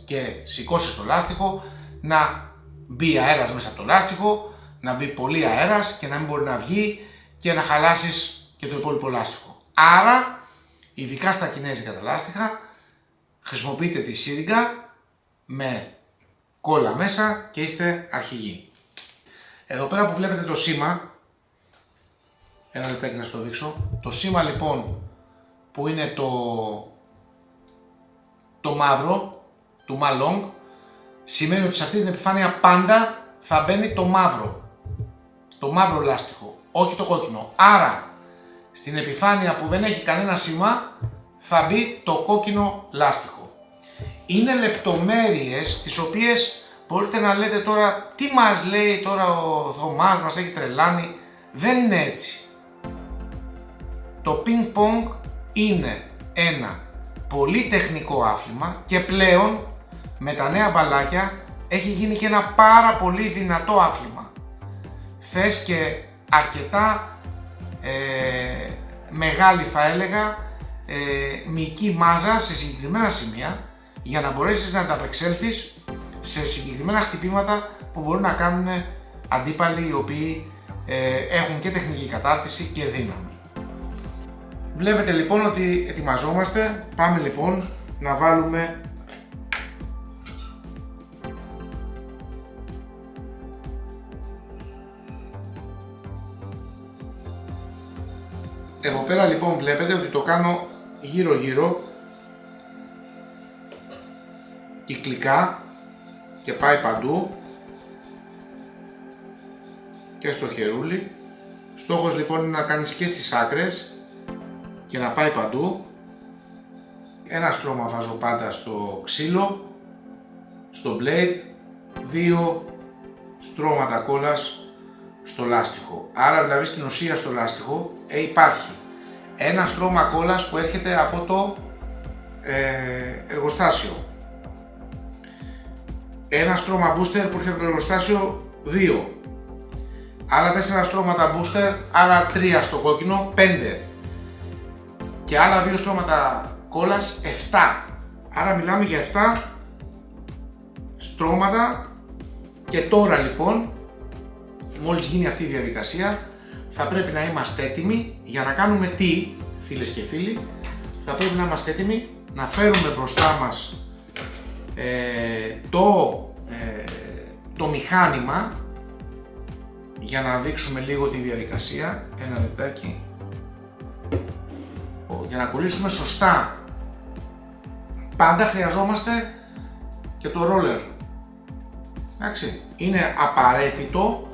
και σηκώσεις το λάστιχο, να μπει αέρας μέσα από το λάστιχο, να μπει πολύ αέρας και να μην μπορεί να βγει και να χαλάσεις και το υπόλοιπο λάστιχο. Άρα, ειδικά στα κινέζικα τα λάστιχα, χρησιμοποιείτε τη σύριγγα με κόλλα μέσα και είστε αρχηγοί. Εδώ πέρα που βλέπετε το σήμα, ένα λεπτάκι να σας το δείξω. Το σήμα λοιπόν που είναι το μαύρο του Malong σημαίνει ότι σε αυτή την επιφάνεια πάντα θα μπαίνει το μαύρο λάστιχο, όχι το κόκκινο. Άρα στην επιφάνεια που δεν έχει κανένα σήμα θα μπει το κόκκινο λάστιχο. Είναι λεπτομέρειες τις οποίες μπορείτε να λέτε τώρα τι μας λέει τώρα ο Θωμάς, μας έχει τρελάνει. Δεν είναι έτσι. Το ping pong είναι ένα πολύ τεχνικό άθλημα και πλέον με τα νέα μπαλάκια έχει γίνει και ένα πάρα πολύ δυνατό άθλημα. Θες και αρκετά μεγάλη, θα έλεγα, μυϊκή μάζα σε συγκεκριμένα σημεία για να μπορέσεις να ανταπεξέλθεις σε συγκεκριμένα χτυπήματα που μπορούν να κάνουν αντίπαλοι οι οποίοι έχουν και τεχνική κατάρτιση και δύναμη. Βλέπετε λοιπόν ότι ετοιμαζόμαστε. Πάμε λοιπόν να βάλουμε εδώ πέρα λοιπόν βλέπετε ότι το κάνω γύρω γύρω κυκλικά και πάει παντού και στο χερούλι. Στόχος λοιπόν είναι να κάνεις και στις άκρες και να πάει παντού. Ένα στρώμα βάζω πάντα στο ξύλο, στο blade, 2 στρώματα κόλλας στο λάστιχο. Άρα δηλαδή στην ουσία στο λάστιχο υπάρχει ένα στρώμα κόλλας που έρχεται από το εργοστάσιο, ένα στρώμα booster που έρχεται από το εργοστάσιο 2, άλλα 4 στρώματα booster, άλλα 3 στο κόκκινο, 5 και άλλα 2 στρώματα κόλλας, 7. Άρα μιλάμε για 7 στρώματα. Και τώρα λοιπόν, μόλις γίνει αυτή η διαδικασία, θα πρέπει να είμαστε έτοιμοι για να κάνουμε τι, φίλες και φίλοι. Θα πρέπει να είμαστε έτοιμοι να φέρουμε μπροστά μας το μηχάνημα για να δείξουμε λίγο τη διαδικασία. Ένα λεπτάκι. Για να κολλήσουμε σωστά πάντα χρειαζόμαστε και το roller. Εντάξει, είναι απαραίτητο,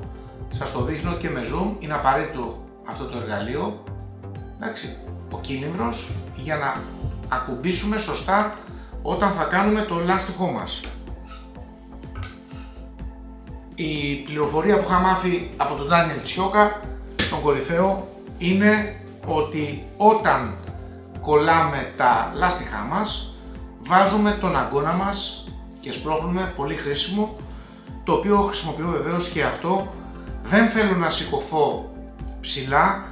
σας το δείχνω και με zoom, είναι απαραίτητο αυτό το εργαλείο, εντάξει, ο κύλινδρος, για να ακουμπήσουμε σωστά όταν θα κάνουμε το λάστιχό μας. Η πληροφορία που είχα μάθει από τον Ντάνιελ Τσιόκα, τον κορυφαίο, είναι ότι όταν κολλάμε τα λάστιχά μας, βάζουμε τον αγκώνα μας και σπρώχνουμε, πολύ χρήσιμο, το οποίο χρησιμοποιώ βεβαίως και αυτό. Δεν θέλω να σηκωθώ ψηλά,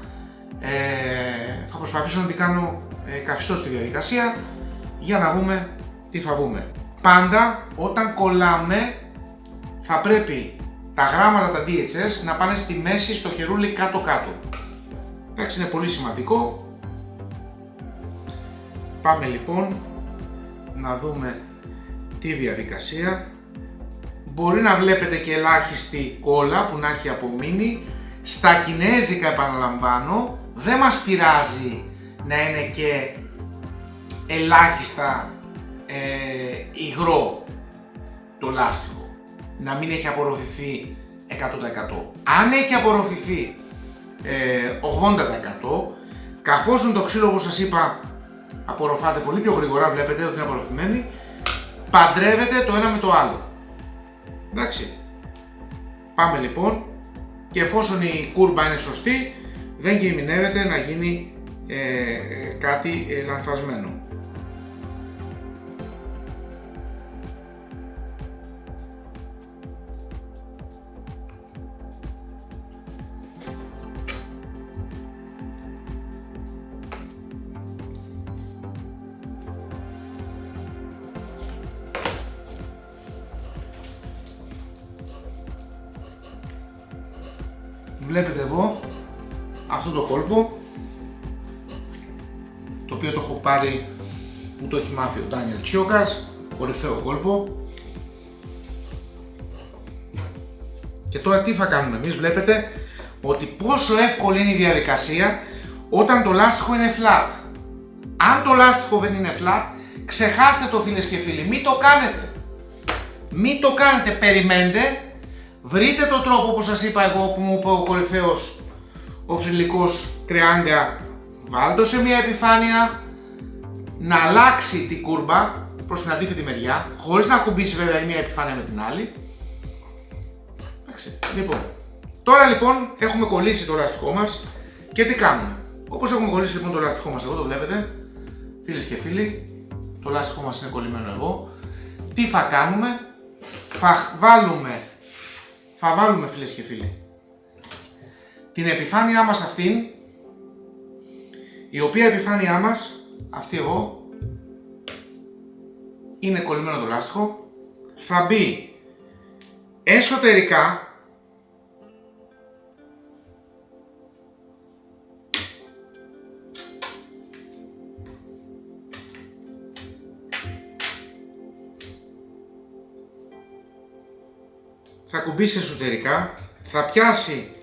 θα προσπαθήσω να την κάνω καθιστώ στη διαδικασία για να δούμε τι θα δούμε. Πάντα όταν κολλάμε θα πρέπει τα γράμματα, τα DHS, να πάνε στη μέση, στο χερούλι κάτω-κάτω. Εντάξει, είναι πολύ σημαντικό. Πάμε λοιπόν να δούμε τη διαδικασία. Μπορεί να βλέπετε και ελάχιστη κόλλα που να έχει απομείνει. Στα κινέζικα, επαναλαμβάνω, δεν μας πειράζει να είναι και ελάχιστα υγρό το λάστιχο, να μην έχει απορροφηθεί 100%. Αν έχει απορροφηθεί 80%, καθώς το ξύλο, όπως σας είπα, απορροφάται πολύ πιο γρήγορα, βλέπετε ότι είναι απορροφημένη, παντρεύεται το ένα με το άλλο. Εντάξει. Πάμε λοιπόν, και εφόσον η κούρμπα είναι σωστή, δεν κινδυνεύεται να γίνει κάτι λανθασμένο. Βλέπετε εδώ αυτό το κόλπο, το οποίο το έχω πάρει, μου το έχει μάθει ο Ντάνιελ Τσιόκας, κορυφαίο κόλπο. Και τώρα τι θα κάνουμε εμείς? Βλέπετε ότι πόσο εύκολη είναι η διαδικασία όταν το λάστιχο είναι flat. Αν το λάστιχο δεν είναι flat, ξεχάστε το φίλες και φίλοι, μην το κάνετε. Μην το κάνετε, περιμένετε. Βρείτε το τρόπο, όπως σας είπα εγώ, που μου είπε ο κορυφαίος ο θρυλικός Κρεάγκα, βάλτε το σε μια επιφάνεια, να αλλάξει την κούρμπα προς την αντίθετη μεριά, χωρίς να ακουμπήσει βέβαια η μια επιφάνεια με την άλλη. Εντάξει. Λοιπόν, τώρα λοιπόν έχουμε κολλήσει το λάστιχό μας και τι κάνουμε? Όπως έχουμε κολλήσει λοιπόν το λάστιχό μας, εδώ το βλέπετε, φίλες και φίλοι, το λάστιχό μας είναι κολλημένο εδώ. Τι θα κάνουμε? Θα βάλουμε φίλες και φίλοι την επιφάνειά μας αυτήν, η οποία επιφάνειά μας, αυτή εδώ, είναι κολλημένο το λάστιχο, θα μπει εσωτερικά θα κουμπίσει εσωτερικά, θα πιάσει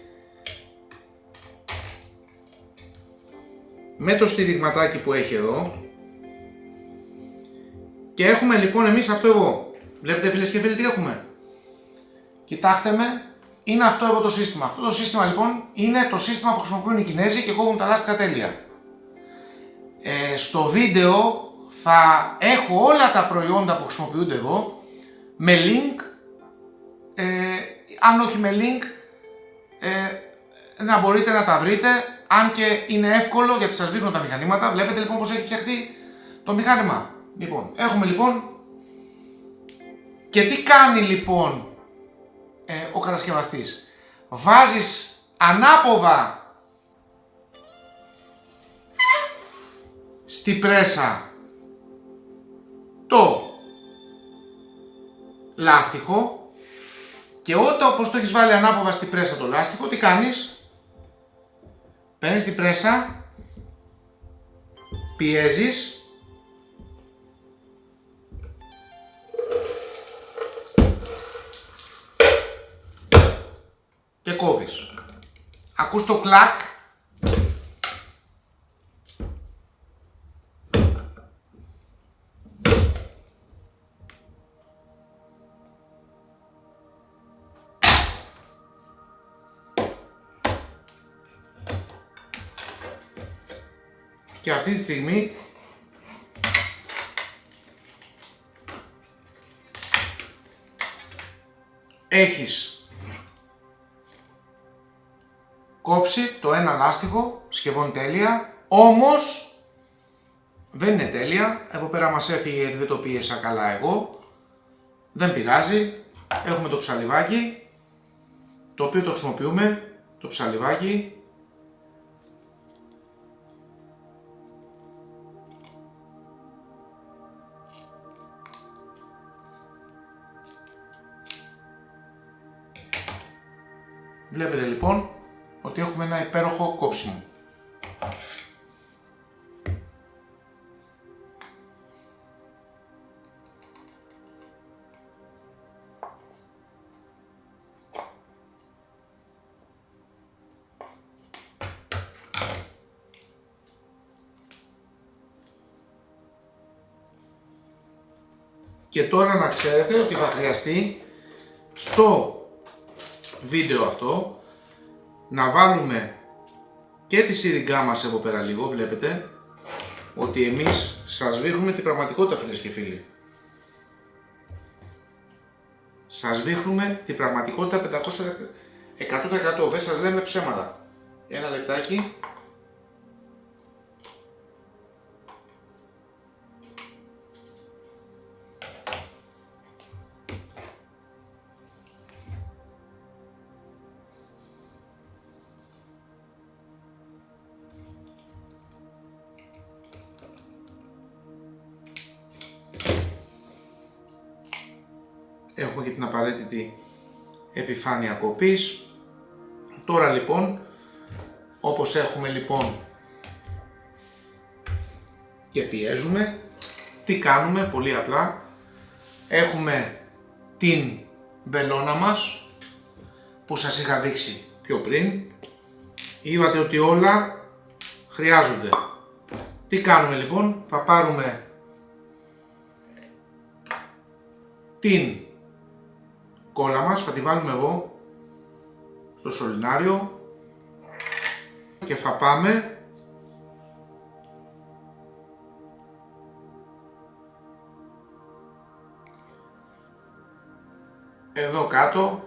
με το στηριγματάκι που έχει εδώ και έχουμε λοιπόν εμείς αυτό εδώ. Βλέπετε φίλες και φίλοι τι έχουμε? Κοιτάξτε με, είναι αυτό εδώ το σύστημα. Αυτό το σύστημα λοιπόν είναι το σύστημα που χρησιμοποιούν οι Κινέζοι και κόβουν τα λάστιχα τέλεια. Στο βίντεο θα έχω όλα τα προϊόντα που χρησιμοποιούνται εδώ με link. Αν όχι με link, να μπορείτε να τα βρείτε, αν και είναι εύκολο γιατί σας δείχνω τα μηχανήματα. Βλέπετε λοιπόν πως έχει φτιαχτεί το μηχάνημα. Λοιπόν, έχουμε λοιπόν, και τι κάνει λοιπόν ο κατασκευαστής? Βάζεις ανάποδα στη πρέσα το λάστιχο και όταν όπως το έχεις βάλει ανάποδα στη πρέσα το λάστιχο, τι κάνεις? Παίρνεις την πρέσα, πιέζεις και κόβεις. Ακούς το κλακ. Και αυτή τη στιγμή έχεις κόψει το ένα λάστιχο σχεδόν τέλεια, όμως δεν είναι τέλεια. Εδώ πέρα μας έφυγε γιατί δεν το πίεσα καλά εγώ. Δεν πειράζει, έχουμε το ψαλιβάκι, το οποίο το χρησιμοποιούμε, το ψαλιβάκι. Βλέπετε λοιπόν ότι έχουμε ένα υπέροχο κόψιμο. Και τώρα να ξέρετε ότι θα χρειαστεί στο βίντεο αυτό να βάλουμε και τη σύριγγά μας εδώ πέρα λίγο. Βλέπετε ότι εμείς σας δείχνουμε την πραγματικότητα, φίλες και φίλοι. Σας δείχνουμε την πραγματικότητα 100%. Δεν σας λέμε ψέματα. Ένα λεπτάκι. Έχουμε και την απαραίτητη επιφάνεια κοπής. Τώρα λοιπόν, όπως έχουμε λοιπόν και πιέζουμε, τι κάνουμε? Πολύ απλά, έχουμε την βελόνα μας που σας είχα δείξει πιο πριν. Είδατε ότι όλα χρειάζονται. Τι κάνουμε λοιπόν? Θα πάρουμε την κόλλα μας, θα τη βάλουμε εδώ στο σωληνάριο και θα πάμε εδώ κάτω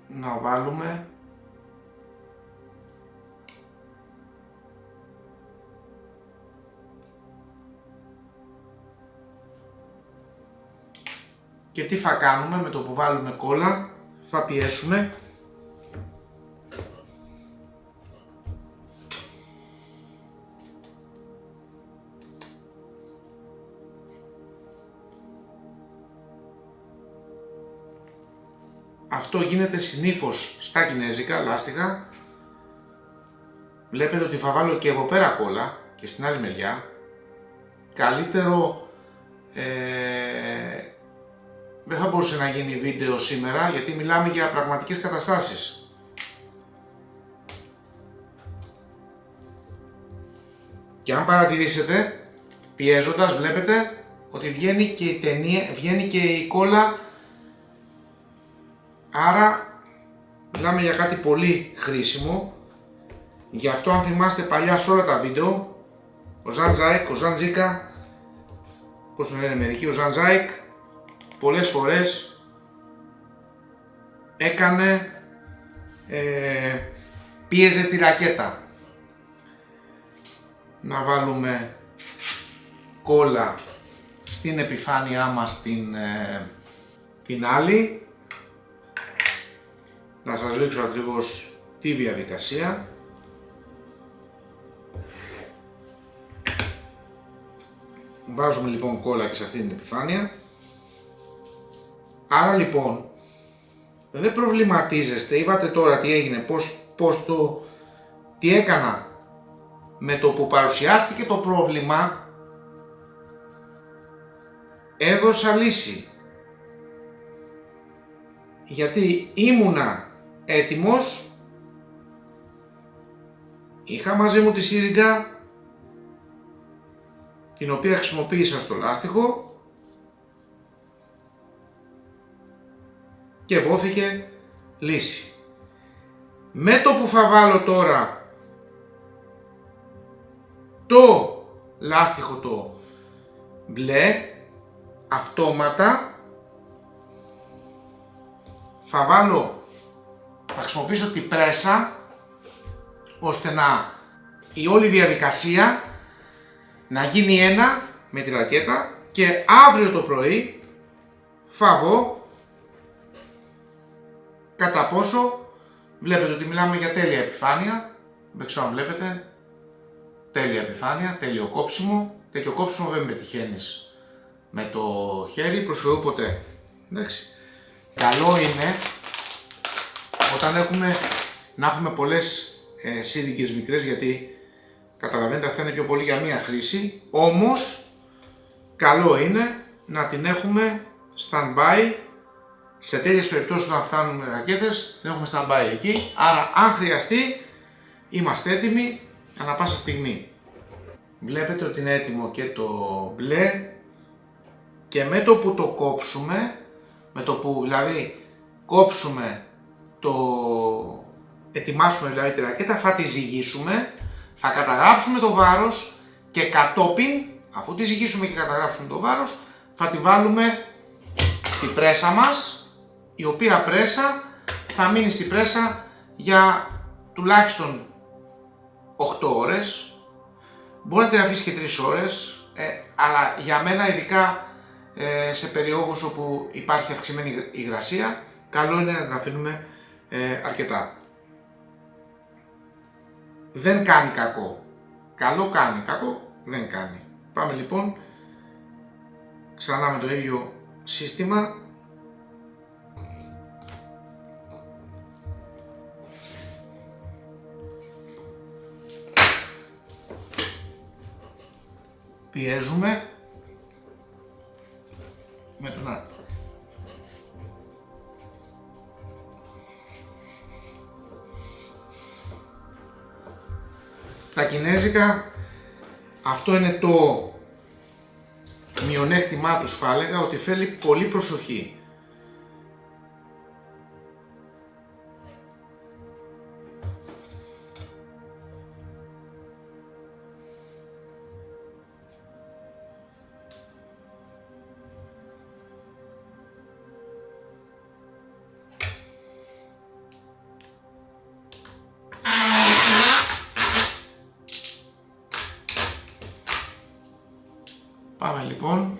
να βάλουμε και τι θα κάνουμε? Με το που βάλουμε κόλλα θα πιέσουμε αυτό γίνεται συνήθως στα κινέζικα λάστιχα. Βλέπετε ότι θα βάλω και εδώ πέρα κόλλα και στην άλλη μεριά. Καλύτερο δεν θα μπορούσε να γίνει βίντεο σήμερα γιατί μιλάμε για πραγματικές καταστάσεις. Και αν παρατηρήσετε, πιέζοντας βλέπετε ότι βγαίνει και η ταινία, βγαίνει και η κόλλα. Άρα μιλάμε για κάτι πολύ χρήσιμο. Γι' αυτό αν θυμάστε παλιά σε όλα τα βίντεο, ο Ζαν Ζάικ, ο Ζαν Ζίκα, πώς τον λένε μερικοί, ο Ζαν Ζάικ, πολλές φορές έκανε, πίεζε τη ρακέτα. Να βάλουμε κόλλα στην επιφάνειά μας την άλλη. Να σας δείξω ακριβώς τη διαδικασία. Βάζουμε λοιπόν κόλλα και σε αυτή την επιφάνεια. Άρα λοιπόν δεν προβληματίζεστε, είπατε τώρα τι έγινε, τι έκανα. Με το που παρουσιάστηκε το πρόβλημα έδωσα λύση. Γιατί ήμουνα έτοιμος, είχα μαζί μου τη σύριγγα την οποία χρησιμοποίησα στο λάστιχο και δόθηκε λύση. Με το που θα βάλω τώρα το λάστιχο το μπλε, αυτόματα θα χρησιμοποιήσω την πρέσα ώστε η όλη διαδικασία να γίνει ένα με τη ρακέτα και αύριο το πρωί θα δω κατά πόσο. Βλέπετε ότι μιλάμε για τέλεια επιφάνεια, δεν ξέρω αν βλέπετε, τέλεια επιφάνεια, τέλειο κόψιμο. Τέτοιο κόψιμο δεν πετυχαίνεις με το χέρι προς Θεού ποτέ. Εντάξει. Καλό είναι όταν να έχουμε πολλές σύριγγες μικρές, γιατί καταλαβαίνετε αυτά είναι πιο πολύ για μία χρήση, όμως καλό είναι να την έχουμε stand-by. Σε τέτοιες περιπτώσεις όταν φτάνουμε ρακέτες την έχουμε stand-by εκεί, άρα αν χρειαστεί είμαστε έτοιμοι ανά πάσα στιγμή. Βλέπετε ότι είναι έτοιμο και το μπλε και με το που το κόψουμε, με το που δηλαδή κόψουμε ετοιμάσουμε δηλαδή τη ρακέτα, θα τη ζυγίσουμε, θα καταγράψουμε το βάρος και κατόπιν, αφού τη ζυγίσουμε και καταγράψουμε το βάρος, θα τη βάλουμε στη πρέσα μας, η οποία πρέσα θα μείνει στη πρέσα για τουλάχιστον 8 ώρες, μπορείτε να αφήσει και 3 ώρες, αλλά για μένα ειδικά σε περιόδους όπου υπάρχει αυξημένη υγρασία, καλό είναι να τα αφήνουμε αρκετά. Δεν κάνει κακό. Καλό κάνει, κακό δεν κάνει. Πάμε λοιπόν ξανά με το ίδιο σύστημα. Πιέζουμε με τον άκρο. Τα κινέζικα, αυτό είναι το μειονέκτημά τους, θα έλεγα, ότι θέλει πολύ προσοχή. Πάμε λοιπόν.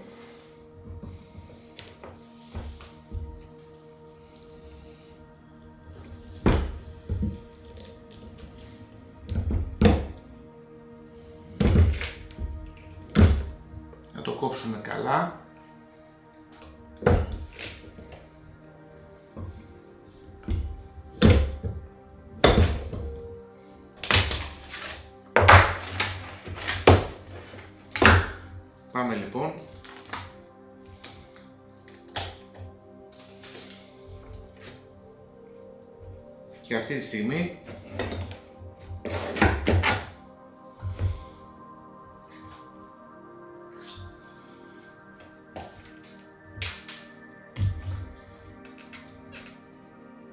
Να το κόψουμε καλά. Πάμε λοιπόν. Και αυτή τη στιγμή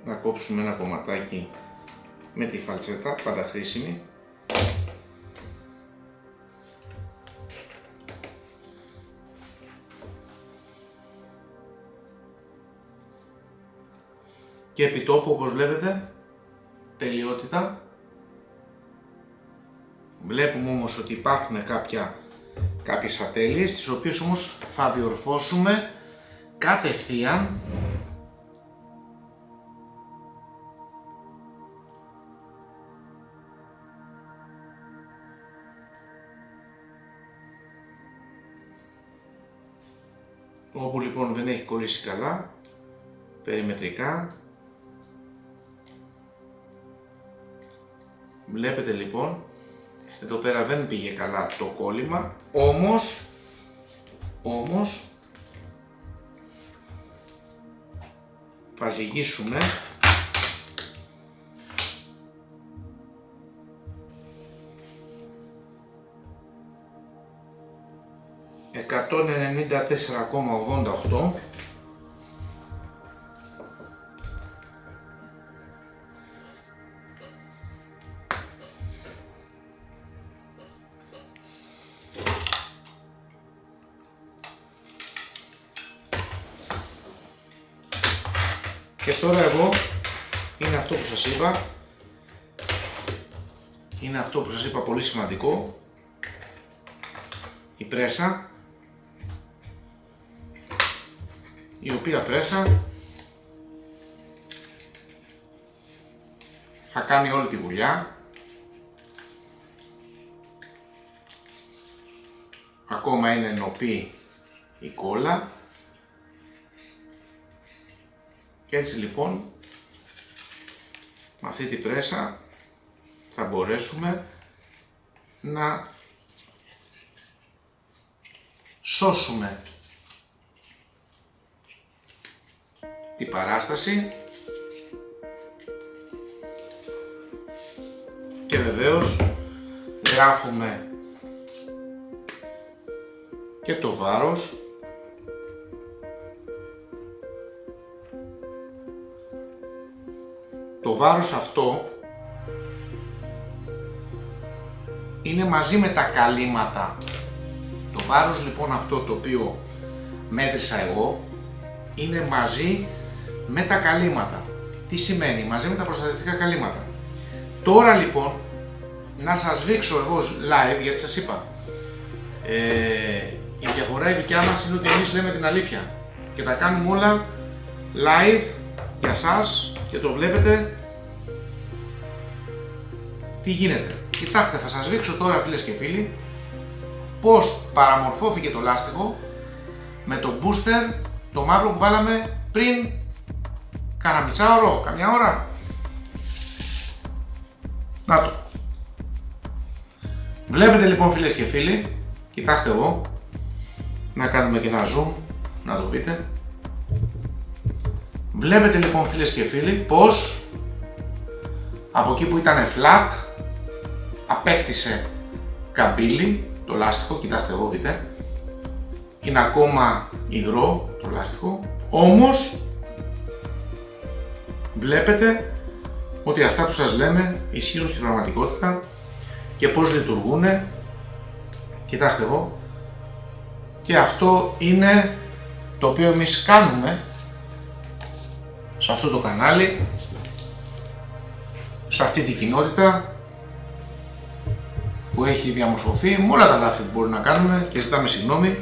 να κόψουμε ένα κομματάκι με τη φαλτσέτα, πάντα χρήσιμη. Και επί τόπου, όπως βλέπετε, τελειότητα. Βλέπουμε όμως ότι υπάρχουν κάποιες ατέλειες, τις οποίες όμως θα διορθώσουμε κατευθείαν . Όπου λοιπόν δεν έχει κολλήσει καλά, περιμετρικά. Βλέπετε λοιπόν, εδώ πέρα δεν πήγε καλά το κόλλημα, όμως θα ζυγίσουμε ...194,88 . Και τώρα εγώ είναι αυτό που σας είπα, πολύ σημαντικό, η πρέσα, η οποία πρέσα θα κάνει όλη τη δουλειά. Ακόμα είναι νοπή η κόλλα. Και έτσι λοιπόν, με αυτή την πρέσα θα μπορέσουμε να σώσουμε την παράσταση και βεβαίως γράφουμε και το βάρος. Το βάρος αυτό είναι μαζί με τα καλύματα. Το βάρος λοιπόν αυτό το οποίο μέτρησα εγώ είναι μαζί με τα καλύματα. Τι σημαίνει? Μαζί με τα προστατευτικά καλύματα. Τώρα λοιπόν να σας δείξω εγώ live, γιατί σας είπα η διαφορά η δικιά μας είναι ότι εμείς λέμε την αλήθεια και τα κάνουμε όλα live για σας και το βλέπετε τι γίνεται. Κοιτάξτε, θα σας δείξω τώρα φίλες και φίλοι πως παραμορφώθηκε το λάστιχο με το booster το μαύρο που βάλαμε πριν κάνα μισάωρο, καμιά ώρα. Να το. Βλέπετε λοιπόν φίλες και φίλοι, κοιτάξτε εγώ, να κάνουμε και ένα zoom, να το δείτε. Βλέπετε λοιπόν φίλες και φίλοι πως από εκεί που ήταν flat απέκτησε καμπύλη το λάστιχο, κοιτάξτε εγώ δείτε. Είναι ακόμα υγρό το λάστιχο, όμως βλέπετε ότι αυτά που σας λέμε ισχύουν στην πραγματικότητα και πώς λειτουργούν. Κοιτάξτε εγώ, και αυτό είναι το οποίο εμείς κάνουμε σε αυτό το κανάλι, σε αυτή την κοινότητα που έχει διαμορφωθεί με όλα τα λάθη που μπορούμε να κάνουμε και ζητάμε συγγνώμη.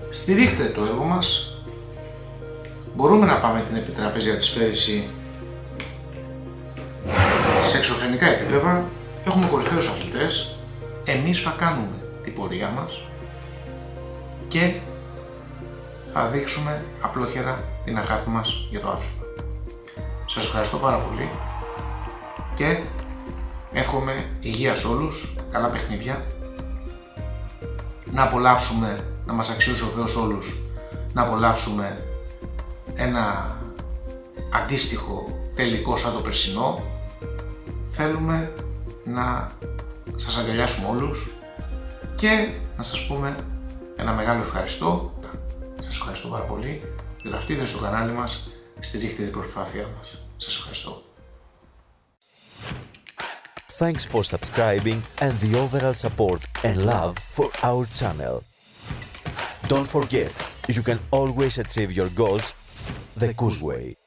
Στηρίχτε το έργο μας, μπορούμε να πάμε την επιτραπέζια της σφαίριση σε εξωφρενικά επίπεδα, έχουμε κορυφαίους αθλητές, εμείς θα κάνουμε την πορεία μας και θα δείξουμε απλόχερα την αγάπη μας για το άθλημα. Σας ευχαριστώ πάρα πολύ και εύχομαι υγεία σε όλους, καλά παιχνίδια, να απολαύσουμε, να μας αξιώσει ο Θεός όλους, να απολαύσουμε ένα αντίστοιχο τελικό σαν το περσινό. Θέλουμε να σας αγκαλιάσουμε όλους και να σας πούμε ένα μεγάλο ευχαριστώ. Σας ευχαριστώ πάρα πολύ. Γραφτείτε στο κανάλι μας, στηρίχτε την προσπάθειά μας. Σας ευχαριστώ. Thanks for subscribing and the overall support and love for our channel. Don't forget, you can always achieve your goals the Kuz way.